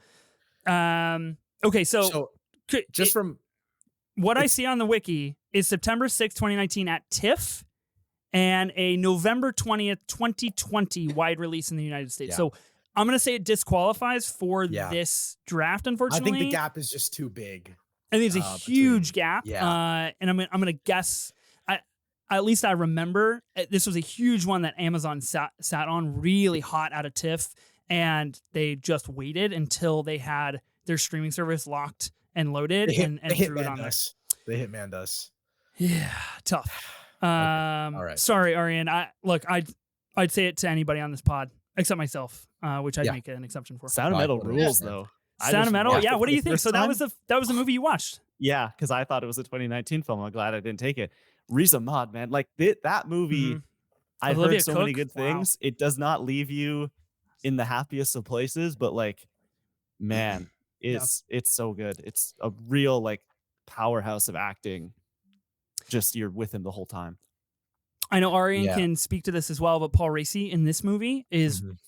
okay, so Just from what I it's- see on the wiki is September 6th, 2019 at TIFF and a November 20th, 2020 wide release in the United States. Yeah. So I'm going to say it disqualifies for Yeah. this draft, I unfortunately. think the gap is just too big. I think it's a huge between- gap. yeah. And I'm going to guess, at least I remember, this was a huge one that Amazon sat on really hot out of TIFF, and they just waited until they had their streaming service locked and loaded and They threw it on there. us. They hitmaned us. Yeah, tough. All right. Sorry, Aryan. I'd say it to anybody on this pod except myself, which I'd Yeah. make an exception for. Sound of Right, Metal what do rules you though. Sound of just Metal. watched Yeah. it What for do you the think? first So that time. was the movie you watched. Yeah, because I thought it was a 2019 film. I'm glad I didn't take it. Riz Ahmed, man, like that movie. Mhm. I've Olivia heard so many Cook? good Wow. things. It does not leave you in the happiest of places, but like, man, it's so good. It's a real like powerhouse of acting. Just you're with him the whole time. I know Aryan Yeah. can speak to this as well, but Paul Raci in this movie is Mhm.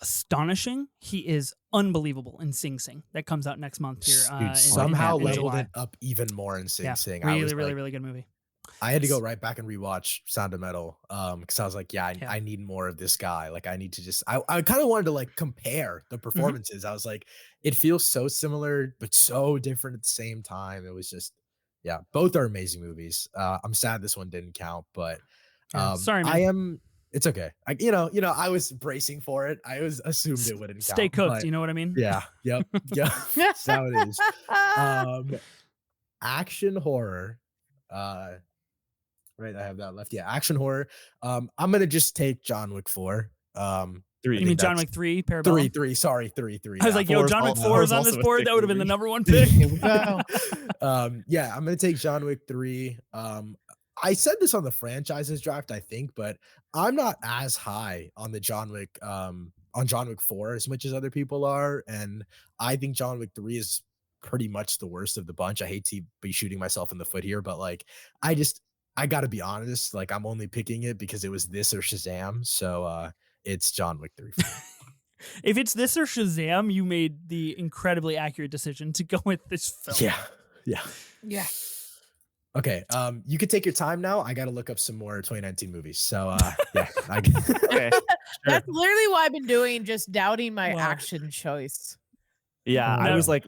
astonishing. He is unbelievable in Sing Sing. That comes out next month here. Dude, somehow in leveled July. it up even more in Sing Yeah, Sing. really, I was really, like, really good movie. I had to go right back and rewatch Sound of Metal because I was like, Yeah. I need more of this guy. Like, I need to just, I kind of wanted to like compare the performances. I was like, it feels so similar, but so different at the same time. It was just, yeah, both are amazing movies. I'm sad this one didn't count, but Yeah, sorry, man. I am, it's okay. I was bracing for it. I was assumed it wouldn't count. Stay cooked. but You know what I mean? Yeah. Yep. Yeah. That's how it is. Action horror. Right, I have that left. Yeah, action horror. I'm gonna just take John Wick 4. Three. You mean John Wick 3, Parabellum? 3. Sorry, 3. I was like, yo, John Wick 4 is on this board. That would have been the number one pick. Here we go. Yeah, I'm gonna take John Wick 3. I said this on the franchises draft, I think, but I'm not as high on the John Wick on John Wick 4 as much as other people are, and I think John Wick 3 is pretty much the worst of the bunch. I hate to be shooting myself in the foot here, but like I got to be honest, like I'm only picking it because it was this or Shazam. So it's John Wick 3. If it's this or Shazam, you made the incredibly accurate decision to go with this film. Yeah. Okay, you could take your time now. I got to look up some more 2019 movies. So yeah, okay, sure. That's literally what I've been doing, just doubting my action choice. Yeah, I was like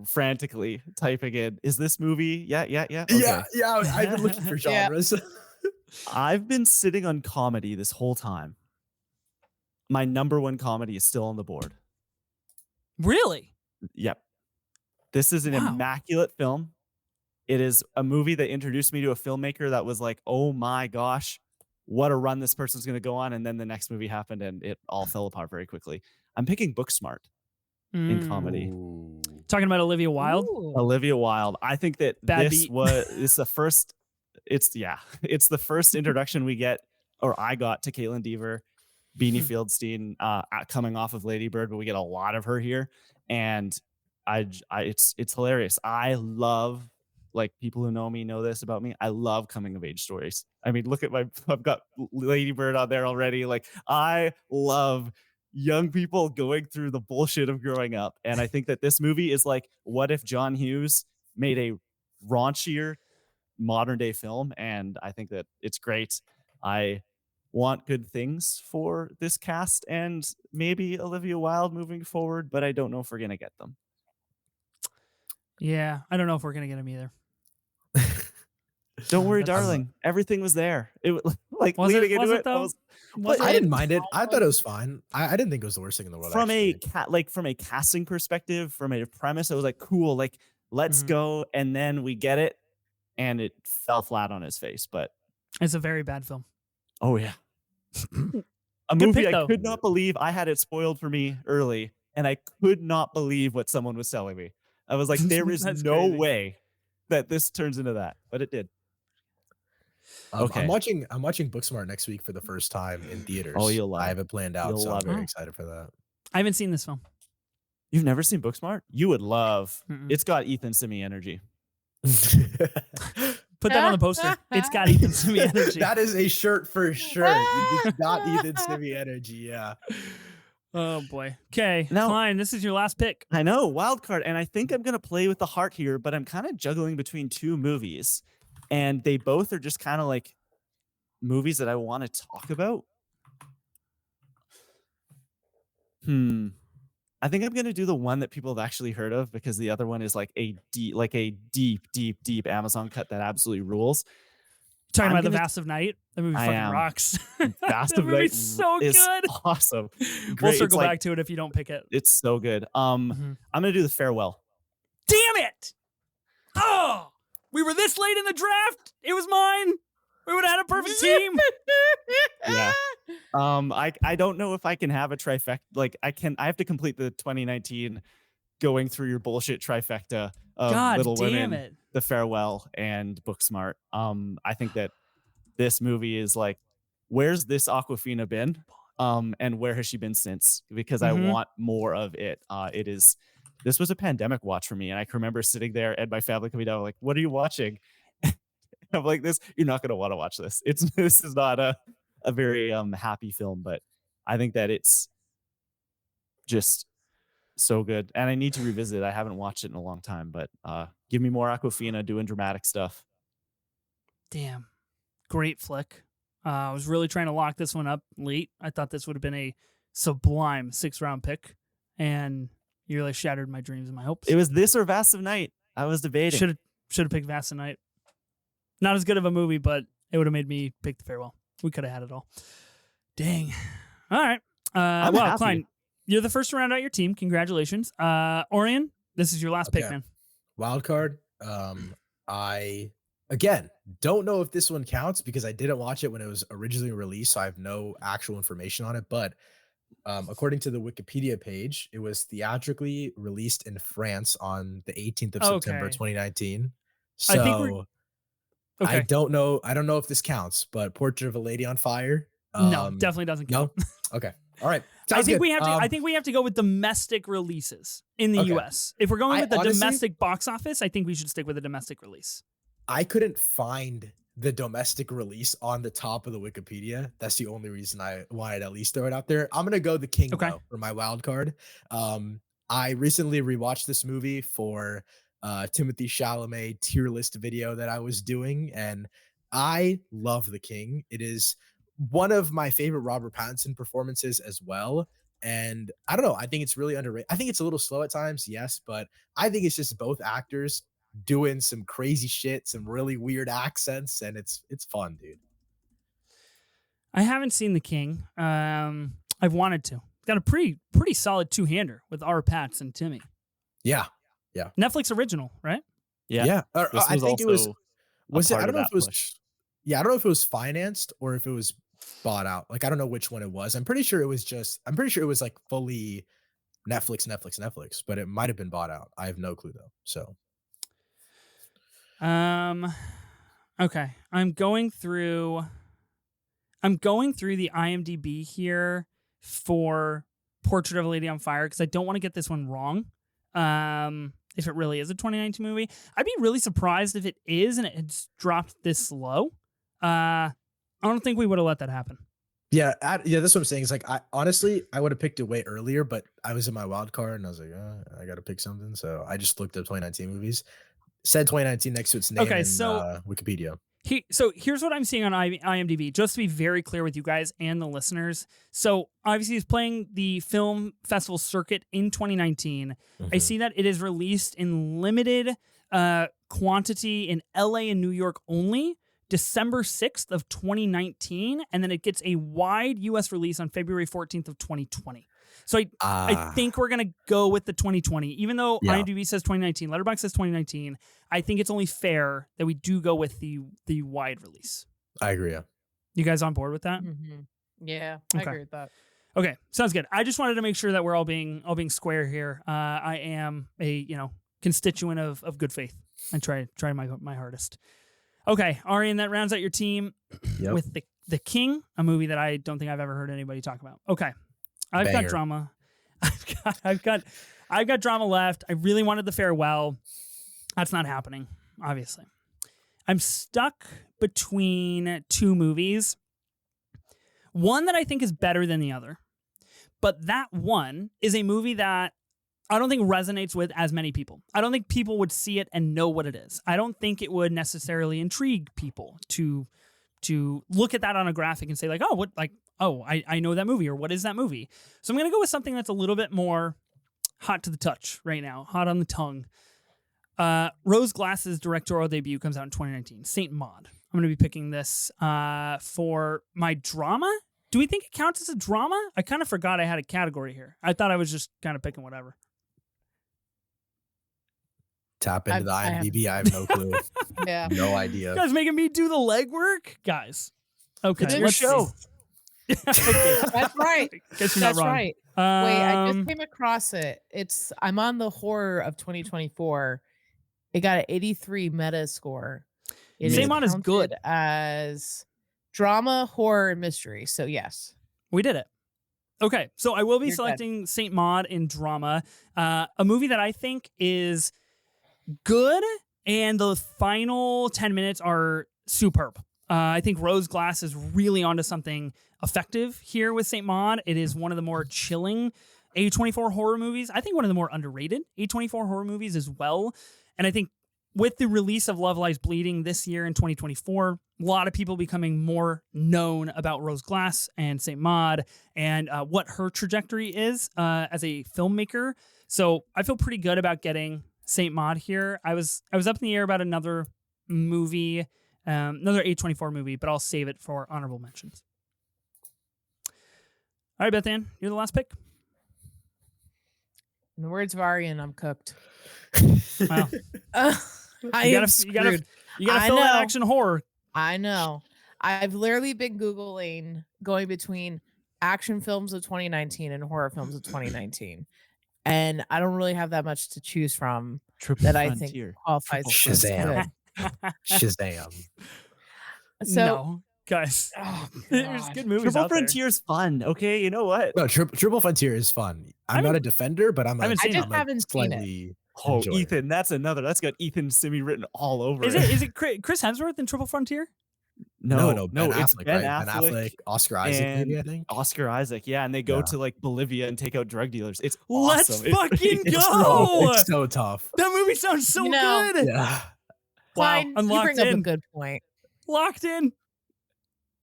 frantically typing in, is this movie? Yeah. Okay. Yeah. I've been looking for genres. I've been sitting on comedy this whole time. My number one comedy is still on the board. Really? Yep. This is an immaculate film. It is a movie that introduced me to a filmmaker that was like, oh my gosh, what a run this person's going to go on. And then the next movie happened and it all fell apart very quickly. I'm picking Booksmart in comedy. Ooh. Talking about Olivia Wilde? Ooh. Olivia Wilde. I think that it's the first, it's the first introduction we get, or I got, to Caitlin Dever, Beanie Fieldstein, coming off of Lady Bird, but we get a lot of her here. And it's hilarious. I love, like, people who know me know this about me, I love coming of age stories. I mean, look at I've got Lady Bird on there already. Like, I love young people going through the bullshit of growing up. And I think that this movie is like, what if John Hughes made a raunchier modern day film? And I think that it's great. I want good things for this cast and maybe Olivia Wilde moving forward, but I don't know if we're going to get them. Yeah, I don't know if we're going to get them either. Don't worry, darling. Everything was there. It like was leading into it. I didn't mind it. I thought it was fine. I didn't think it was the worst thing in the world. From a casting perspective, from a premise, I was like, cool. Like, let's go. And then we get it, and it fell flat on his face. But it's a very bad film. Oh yeah, a movie I could not believe. I had it spoiled for me early, and I could not believe what someone was telling me. I was like, there is no way that this turns into that, but it did. Okay. I'm watching Booksmart next week for the first time in theaters. Oh, you'll love it. I have it planned out, so I'm very excited for that. I haven't seen this film. You've never seen Booksmart? You would love. It's got Ethan Simi energy. Put that on the poster. It's got Ethan Simi energy. That is a shirt for sure. It's got Ethan Simi energy. Yeah. Oh boy. Okay, Klein, this is your last pick. I know, wild card, and I think I'm gonna play with the heart here, but I'm kind of juggling between two movies, and they both are just kind of like movies that I want to talk about. I think I'm gonna do the one that people have actually heard of, because the other one is like a deep Amazon cut that absolutely rules. Talking about The Vast of Night? That movie fucking rocks. Vast of Night so is good. Awesome. Great. We'll circle back to it if you don't pick it. It's so good. I'm gonna do The Farewell. Damn it! Oh, we were this late in the draft. It was mine. We would have had a perfect team. Yeah. I don't know if I can have a trifecta. Like, I have to complete the 2019 going through your bullshit trifecta of Little Women, The Farewell, and Booksmart. I think that this movie is like, where's this Awkwafina been? And where has she been since? Because I want more of it. This was a pandemic watch for me, and I can remember sitting there and my family coming down like, what are you watching? I'm like, you're not going to want to watch this. This is not a very happy film, but I think that it's just so good, and I need to revisit it. I haven't watched it in a long time, but give me more Awkwafina doing dramatic stuff. Damn, great flick. I was really trying to lock this one up late. I thought this would have been a sublime 6th-round pick, and you really shattered my dreams and my hopes. It was this or Vast of Night. I was debating. Should have picked Vast of Night. Not as good of a movie, but it would have made me pick The Farewell. We could have had it all. Dang. All right. Well, Klein, you're the first to round out your team. Congratulations. Aryan, this is your last pick, man. Wild card. I, again, don't know if this one counts because I didn't watch it when it was originally released, so I have no actual information on it. But according to the Wikipedia page, it was theatrically released in France on the 18th of September, 2019. So I don't know. I don't know if this counts, but Portrait of a Lady on Fire. No, definitely doesn't count. No? Okay. All right. I think good. we have to. I think we have to go with domestic releases in the U.S. If we're going with the domestic box office, I think we should stick with a domestic release. I couldn't find the domestic release on the top of the Wikipedia. That's the only reason I wanted to at least throw it out there. I'm gonna go The King though, for my wild card. I recently rewatched this movie for Timothy Chalamet tier list video that I was doing, and I love The King. It is one of my favorite Robert Pattinson performances as well. And I don't know, I think it's really underrated. I think it's a little slow at times, yes, but I think it's just both actors doing some crazy shit, some really weird accents, and it's fun, dude. I haven't seen The King. I've wanted to. Got a pretty solid two-hander with R. Pats and Timmy. Yeah. Netflix original, right? Yeah. I think it was it? I don't know if it was. Push. Yeah, I don't know if it was financed or if it was bought out. Like, I don't know which one it was. I'm pretty sure it was like fully Netflix, but it might have been bought out. I have no clue though. So, okay. I'm going through the IMDb here for Portrait of a Lady on Fire because I don't want to get this one wrong. If it really is a 2019 movie, I'd be really surprised if it is and it's dropped this low. I don't think we would have let that happen. Yeah, that's what I'm saying. It's like, I honestly would have picked it way earlier, but I was in my wild card and I was like, I got to pick something. So I just looked up 2019 movies. Said 2019 next to its name. Okay, so Wikipedia. So here's what I'm seeing on IMDb, just to be very clear with you guys and the listeners. So obviously he's playing the film festival circuit in 2019. I see that it is released in limited quantity in LA and New York only, December 6th of 2019, and then it gets a wide US release on February 14th of 2020. So I think we're going to go with the 2020. Even though IMDb says 2019, Letterboxd says 2019, I think it's only fair that we do go with the wide release. I agree. Yeah. You guys on board with that? Mm-hmm. Yeah, I agree with that. Okay, sounds good. I just wanted to make sure that we're all being square here. I am a constituent of good faith. I try my hardest. Okay, Aryan, that rounds out your team with the King, a movie that I don't think I've ever heard anybody talk about. Okay. I've got drama. I've got drama left. I really wanted The Farewell. That's not happening, obviously. I'm stuck between two movies. One that I think is better than the other. But that one is a movie that I don't think resonates with as many people. I don't think people would see it and know what it is. I don't think it would necessarily intrigue people to look at that on a graphic and say like, I know that movie, or what is that movie? So I'm going to go with something that's a little bit more hot to the touch right now, hot on the tongue. Rose Glass's directorial debut comes out in 2019, Saint Maud. I'm going to be picking this for my drama. Do we think it counts as a drama? I kind of forgot I had a category here. I thought I was just kind of picking whatever. Tap into the IMDb. I have no clue. Yeah. No idea. You guys making me do the legwork? Guys. Okay. It's let's show. Okay. That's right. Guess you're not wrong. Right. Wait, I just came across it. I'm on the horror of 2024. It got an 83 meta score. Saint Maud is good as drama, horror, and mystery. So yes, we did it. Okay, so I will be selecting Saint Maud in drama, a movie that I think is good, and the final 10 minutes are superb. I think Rose Glass is really onto something effective here with Saint Maud. It is one of the more chilling A24 horror movies. I think one of the more underrated A24 horror movies as well. And I think with the release of Love Lies Bleeding this year in 2024, a lot of people becoming more known about Rose Glass and Saint Maud and what her trajectory is as a filmmaker. So I feel pretty good about getting Saint Maud here. I was up in the air about another movie, another A24 movie, but I'll save it for honorable mentions. All right, Bethanne, you're the last pick. In the words of Aryan, I'm cooked. Wow. You gotta fill that action horror. I know. I've literally been Googling going between action films of 2019 and horror films of 2019. And I don't really have that much to choose from I think qualifies. Shazam. Shazam. So no. guys. Oh, There's God. good movies Triple out there. Frontier's fun. Okay, you know what? No, Triple Frontier is fun. I'm not a defender, but I'm I haven't seen it. I just haven't seen it. slightly. Oh, enjoy it. Ethan, that's got Ethan Simi written all over Is it Chris Hemsworth in Triple Frontier? No, Ben it's Affleck, Ben right? Ben Affleck, Oscar Isaac, and maybe I think. Oscar Isaac, yeah, and they go to like Bolivia and take out drug dealers. It's Let's awesome. fucking It's go! it's so tough. That movie sounds so good. Yeah. Wow, Klein, I'm you locked bring up a in. good point. Locked in.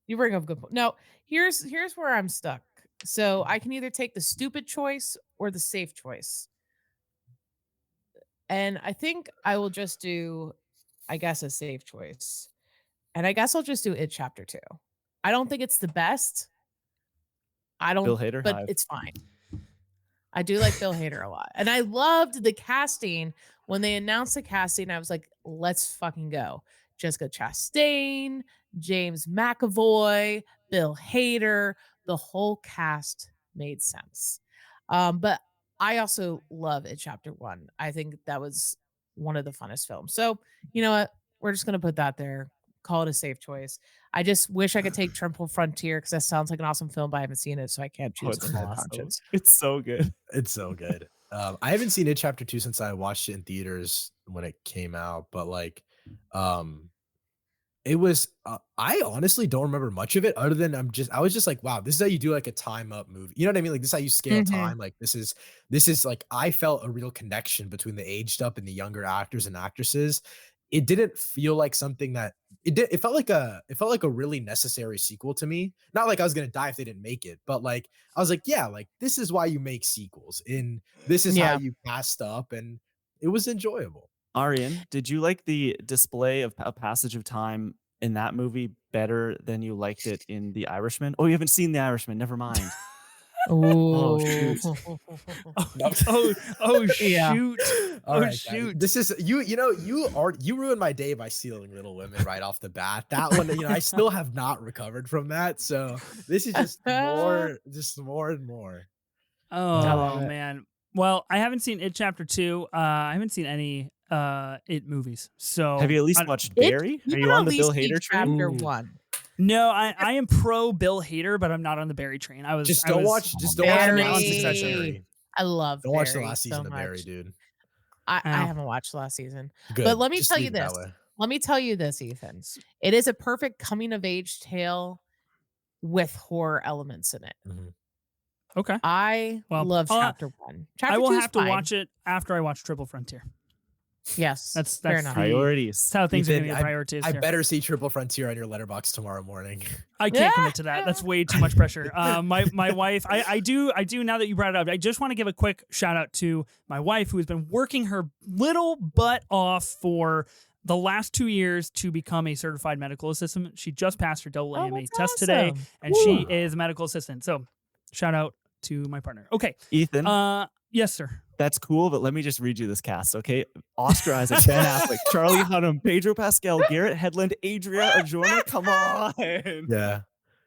You bring up a good point. No, here's where I'm stuck. So I can either take the stupid choice or the safe choice. And I think I will just do, I guess, a safe choice. And I guess I'll just do It Chapter 2. I don't think it's the best. I don't, Bill Hader, but Hive. it's fine. I do like Bill Hader a lot. And I loved the casting. When they announced the casting, I was like, let's fucking go. Jessica Chastain, James McAvoy, Bill Hader, the whole cast made sense. But I also love It Chapter 1. I think that was one of the funnest films. So, you know what? We're just going to put that there. Call it a safe choice. I just wish I could take Triple Frontier because that sounds like an awesome film, but I haven't seen it, so I can't choose it's it in my awesome. conscience. It's so good. It's so good. I haven't seen It Chapter 2 since I watched it in theaters when it came out, but like it was I honestly don't remember much of it other than I was just like, wow, this is how you do like a time up movie. You know what I mean? Like this is how you scale time. Like this is like I felt a real connection between the aged up and the younger actors and actresses. It didn't feel like something that it felt like a really necessary sequel to me. Not like I was gonna die if they didn't make it, but like I was like, yeah, like this is why you make sequels, and this is how you passed up, and it was enjoyable. Aryan, did you like the display of a passage of time in that movie better than you liked it in The Irishman? Oh, you haven't seen The Irishman. Never mind. Oh, shoot. Yeah. Shoot. All right, shoot. guys. This is you ruined my day by stealing Little Women right off the bat. That one, I still have not recovered from that. So this is just more and more. Oh man. Well, I haven't seen It Chapter 2. I haven't seen any It movies. So have you at least watched Barry? Are you on the Bill Hader train? Chapter 1. No, I am pro Bill Hader, but I'm not on the Barry train. Don't watch Barry. Barry. I love Don't watch the Barry last season so of Barry, much. dude. I haven't watched the last season. Good. But let me Just tell you leave it that this. way. Let me tell you this, Ethan. It is a perfect coming of age tale with horror elements in it. Mhm. Okay. I love Chapter 1. Chapter I will 2 is have to fine. watch it after I watch Triple Frontier. Yes, That's fair enough. Priorities. That's how things are Ethan, going to be priorities. I better see Triple Frontier on your letterbox tomorrow morning. I can't commit to that. That's way too much pressure. My wife, I do now that you brought it up, I just want to give a quick shout out to my wife who has been working her little butt off for the last 2 years to become a certified medical assistant. She just passed her double AMA test today, and she is a medical assistant. So shout out to my partner. Okay. Ethan. Yes, sir. That's cool, but let me just read you this cast, okay? Oscar Isaac, Ben Affleck, Charlie Hunnam, Pedro Pascal, Garrett Hedlund, Adria Arjona. Come on. Yeah.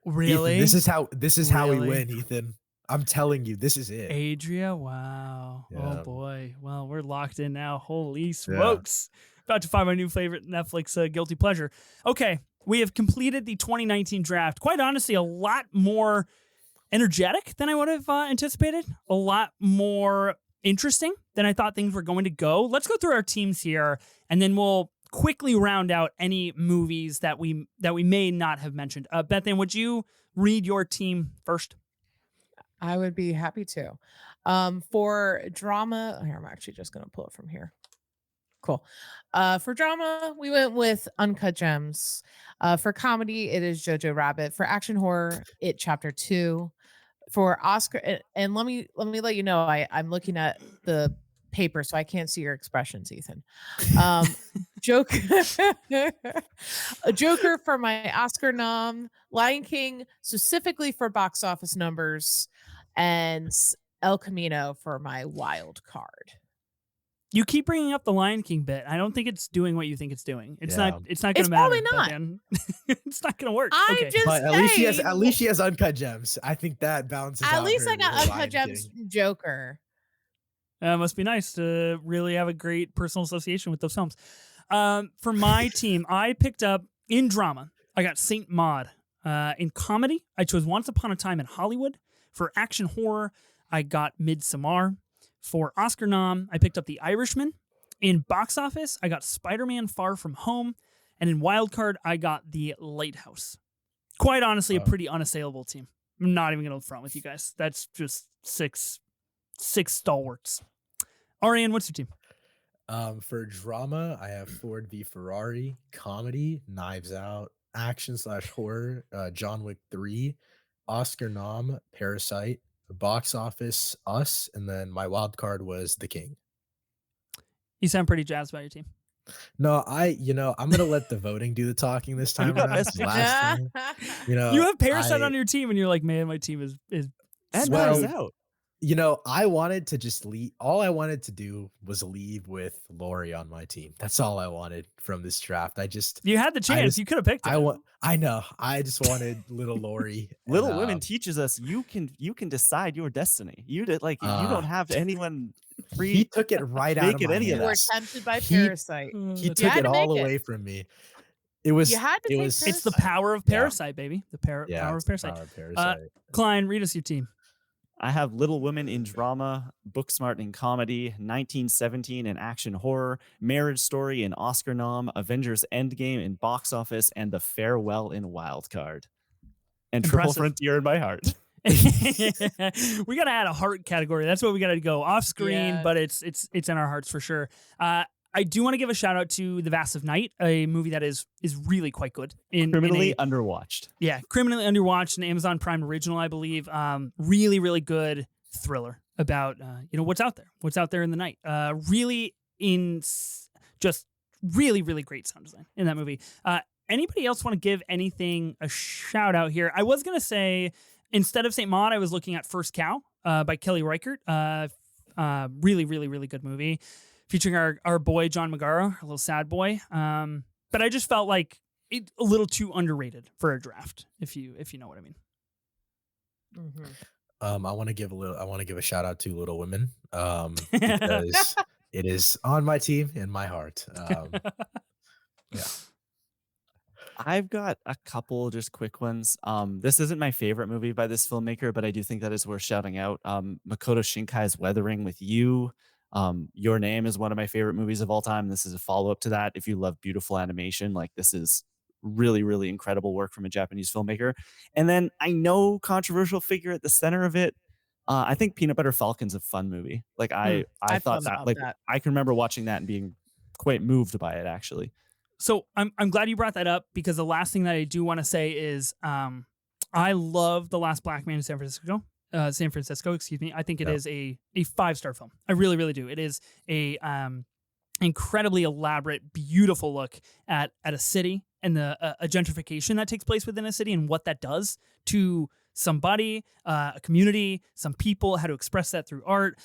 Really? Ethan, this is how we win, Ethan. I'm telling you, this is it. Adria, wow. Yeah. Oh boy. Well, we're locked in now. Holy smokes. About to find my new favorite Netflix guilty pleasure. Okay, we have completed the 2019 draft. Quite honestly, a lot more energetic than I would have anticipated. A lot more interesting than I thought things were going to go. Let's go through our teams here, and then we'll quickly round out any movies that we may not have mentioned. Bethanne, would you read your team first? I would be happy to. For drama, here, I'm actually just going to pull it from here. Cool. For drama, we went with Uncut Gems. For comedy, it is Jojo Rabbit. For action horror, It Chapter 2. For Oscar, and let me let you know, I'm looking at the paper, so I can't see your expressions, Ethan. Joker, a Joker for my Oscar nom, Lion King specifically for box office numbers, and El Camino for my wild card. You keep bringing up the Lion King bit. I don't think it's doing what you think it's doing. It's not going to matter. Probably not. It's not going to work. But at least she has Uncut Gems. I think that balances out. At least I got Uncut Lion Gems King. Joker. It must be nice to really have a great personal association with those films. For my team, I picked up in drama. I got Saint Maud. In comedy, I chose Once Upon a Time in Hollywood. For action horror, I got Midsommar. For Oscar nom, I picked up The Irishman. In box office, I got Spider-Man Far From Home. And in wildcard, I got The Lighthouse. Quite honestly, a pretty unassailable team. I'm not even going to front with you guys. That's just six stalwarts. Aryan, what's your team? For drama, I have Ford v Ferrari. Comedy, Knives Out. Action/horror, John Wick 3. Oscar nom, Parasite. Box office, Us. And then my wild card was The King. You sound pretty jazzed about your team. No, I'm gonna let the voting do the talking this time around. Last time, you have Parasite on your team, and you're like, man, my team is and Knives Out. I wanted to just leave. All I wanted to do was leave with Lori on my team. That's all I wanted from this draft. You had the chance. You could have picked her. I know. I just wanted little Lori. Little Women teaches us you can decide your destiny. You don't have anyone free. He took it right out of my hands. You were tempted by Parasite. He took it all away from me. It's the power of Parasite, baby. The power of Parasite. Klein, read us your team. I have Little Women in drama, Booksmart in comedy, 1917 in action horror, Marriage Story in Oscar nom, Avengers Endgame in box office, and The Farewell in wildcard. And Triple Frontier in my heart. We gotta add a heart category. That's what we gotta go off screen, but it's in our hearts for sure. I do want to give a shout out to The Vast of Night, a movie that is really quite good. Criminally underwatched. Yeah, criminally underwatched, an Amazon Prime original, I believe. Really, really good thriller about what's out there in the night. Just really, really great sound design in that movie. Anybody else want to give anything a shout out here? I was gonna say instead of Saint Maud, I was looking at First Cow by Kelly Reichardt. Really, really, really good movie. Featuring our boy John Magaro, our little sad boy. But I just felt like a little too underrated for a draft, if you know what I mean. Mm-hmm. I want to give a shout out to Little Women, because it is on my team in my heart. Yeah. I've got a couple just quick ones. This isn't my favorite movie by this filmmaker, but I do think that is worth shouting out. Makoto Shinkai's Weathering with You. Your Name is one of my favorite movies of all time. This is a follow-up to that. If you love beautiful animation, this is really, really incredible work from a Japanese filmmaker. And then I know controversial figure at the center of it. I think Peanut Butter Falcon's a fun movie. I thought that I can remember watching that and being quite moved by it, actually. So I'm glad you brought that up, because the last thing that I do want to say is I love The Last Black Man in San Francisco. Excuse me. I think it is a 5-star film. I really, really do. It is a incredibly elaborate, beautiful look at a city and the a gentrification that takes place within a city and what that does to somebody, a community, some people, how to express that through art.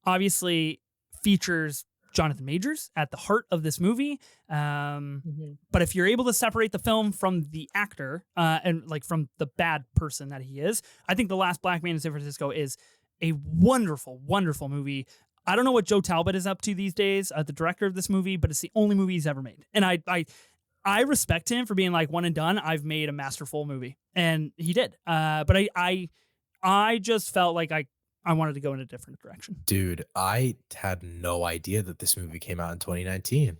Obviously features Jonathan Majors at the heart of this movie. But if you're able to separate the film from the actor and from the bad person that he is, I think The Last Black Man in San Francisco is a wonderful, wonderful movie. I don't know what Joe Talbot is up to these days, the director of this movie, but it's the only movie he's ever made. And I respect him for being one and done. I've made a masterful movie, and he did. But I just felt like I wanted to go in a different direction. Dude, I had no idea that this movie came out in 2019.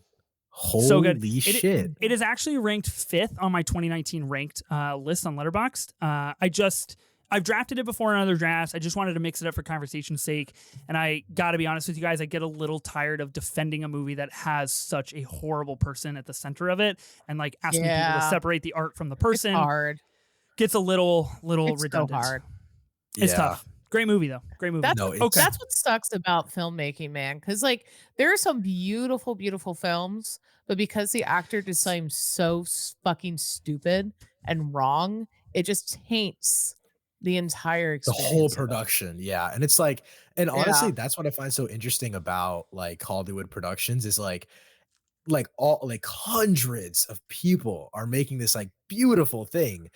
Holy so good. shit. It is actually ranked 5th on my 2019 ranked list on Letterboxd. I've drafted it before in other drafts. I just wanted to mix it up for conversation's sake. And I got to be honest with you guys, I get a little tired of defending a movie that has such a horrible person at the center of it and asking people to separate the art from the person. It's hard. Gets a little it's redundant. So hard. It's tough. Great movie, though. Great movie. That's what sucks about filmmaking, man. Because there are some beautiful, beautiful films, but because the actor just seems so fucking stupid and wrong, it just taints the entire experience. The whole production, yeah. And it's and honestly, that's what I find so interesting about Hollywood productions is all hundreds of people are making this beautiful thing,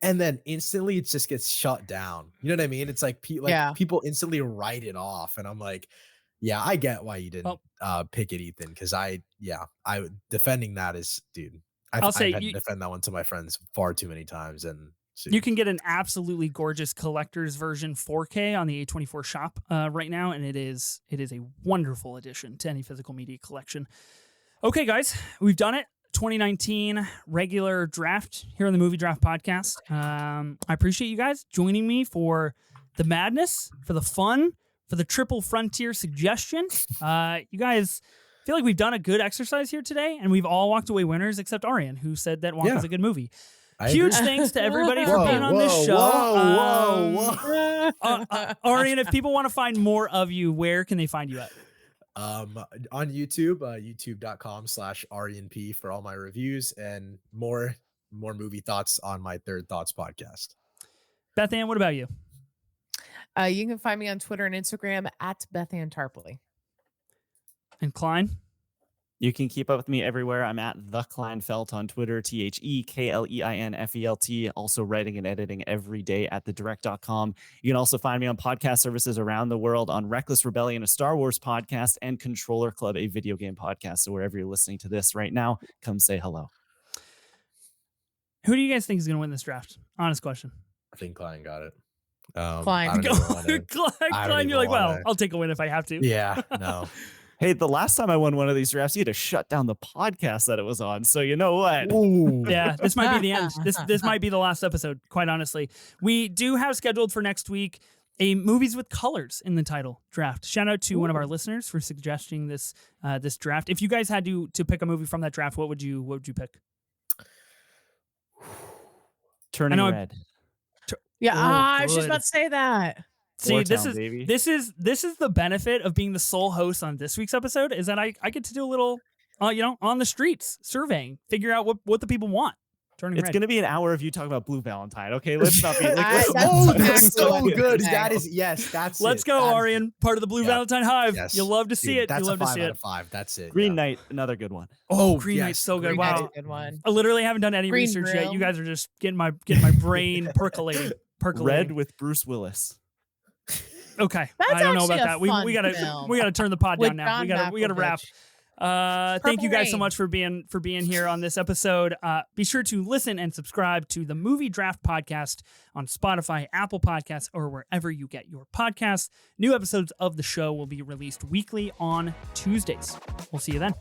and then instantly it just gets shut down. You know what I mean? It's people instantly write it off, and I'm yeah, I get why you didn't pick it, Ethan, because I defending that is, dude, I'll say I've had to defend that one to my friends far too many times, and you can get an absolutely gorgeous collector's version 4K on the A24 shop right now, and it is a wonderful addition to any physical media collection. Okay, guys, we've done it. 2019 regular draft here on the Movie Draft Podcast. I appreciate you guys joining me for the madness, for the fun, for the triple frontier suggestion. You guys feel like we've done a good exercise here today, and we've all walked away winners except Aryan, who said that Wonka's a good movie. Huge thanks to everybody for being on this show. Aryan, if people want to find more of you, where can they find you at? On YouTube, youtube.com/AryanP for all my reviews and more movie thoughts on my Third Thoughts podcast. Bethanne, what about you? You can find me on Twitter and Instagram at Bethanne Tarpley. And Klein? You can keep up with me everywhere. I'm at the Klein Felt on Twitter, TheKleinFelt. Also writing and editing every day at thedirect.com. You can also find me on podcast services around the world on Reckless Rebellion, a Star Wars podcast, and Controller Club, a video game podcast. So wherever you're listening to this right now, come say hello. Who do you guys think is going to win this draft? Honest question. I think Klein got it. Klein, you're like, well, I'll take a win if I have to. Yeah, no. Hey, the last time I won one of these drafts, you had to shut down the podcast that it was on. So you know what? Ooh. Yeah, this might be the end. This might be the last episode, quite honestly. We do have scheduled for next week a movies with colors in the title draft. Shout out to one of our listeners for suggesting this this draft. If you guys had to pick a movie from that draft, what would you pick? Turning Red. Yeah, I was just about to say that. See, this is the benefit of being the sole host on this week's episode is that I get to do a little, on the streets surveying, figure out what the people want. It's going to be an hour of you talking about Blue Valentine. Okay, let's not be like, that's so good. That is, yes, that's Let's go, Aryan. Part of the Blue Valentine Hive. Yes. You'll love to see it. That's You'll love a 5 to see out it. of 5. That's it. Green Knight, another good one. Green Knight's so good. Wow. Good one. I literally haven't done any research Grill. yet. You guys are just getting my brain percolating. Red with Bruce Willis. Okay, That's I don't know about actually that. a We fun gotta film. we gotta turn the pod With down now. John We gotta wrap. Thank you guys so Rain. much for being here on this episode. Be sure to listen and subscribe to the Movie Draft Podcast on Spotify, Apple Podcasts, or wherever you get your podcasts. New episodes of the show will be released weekly on Tuesdays. We'll see you then.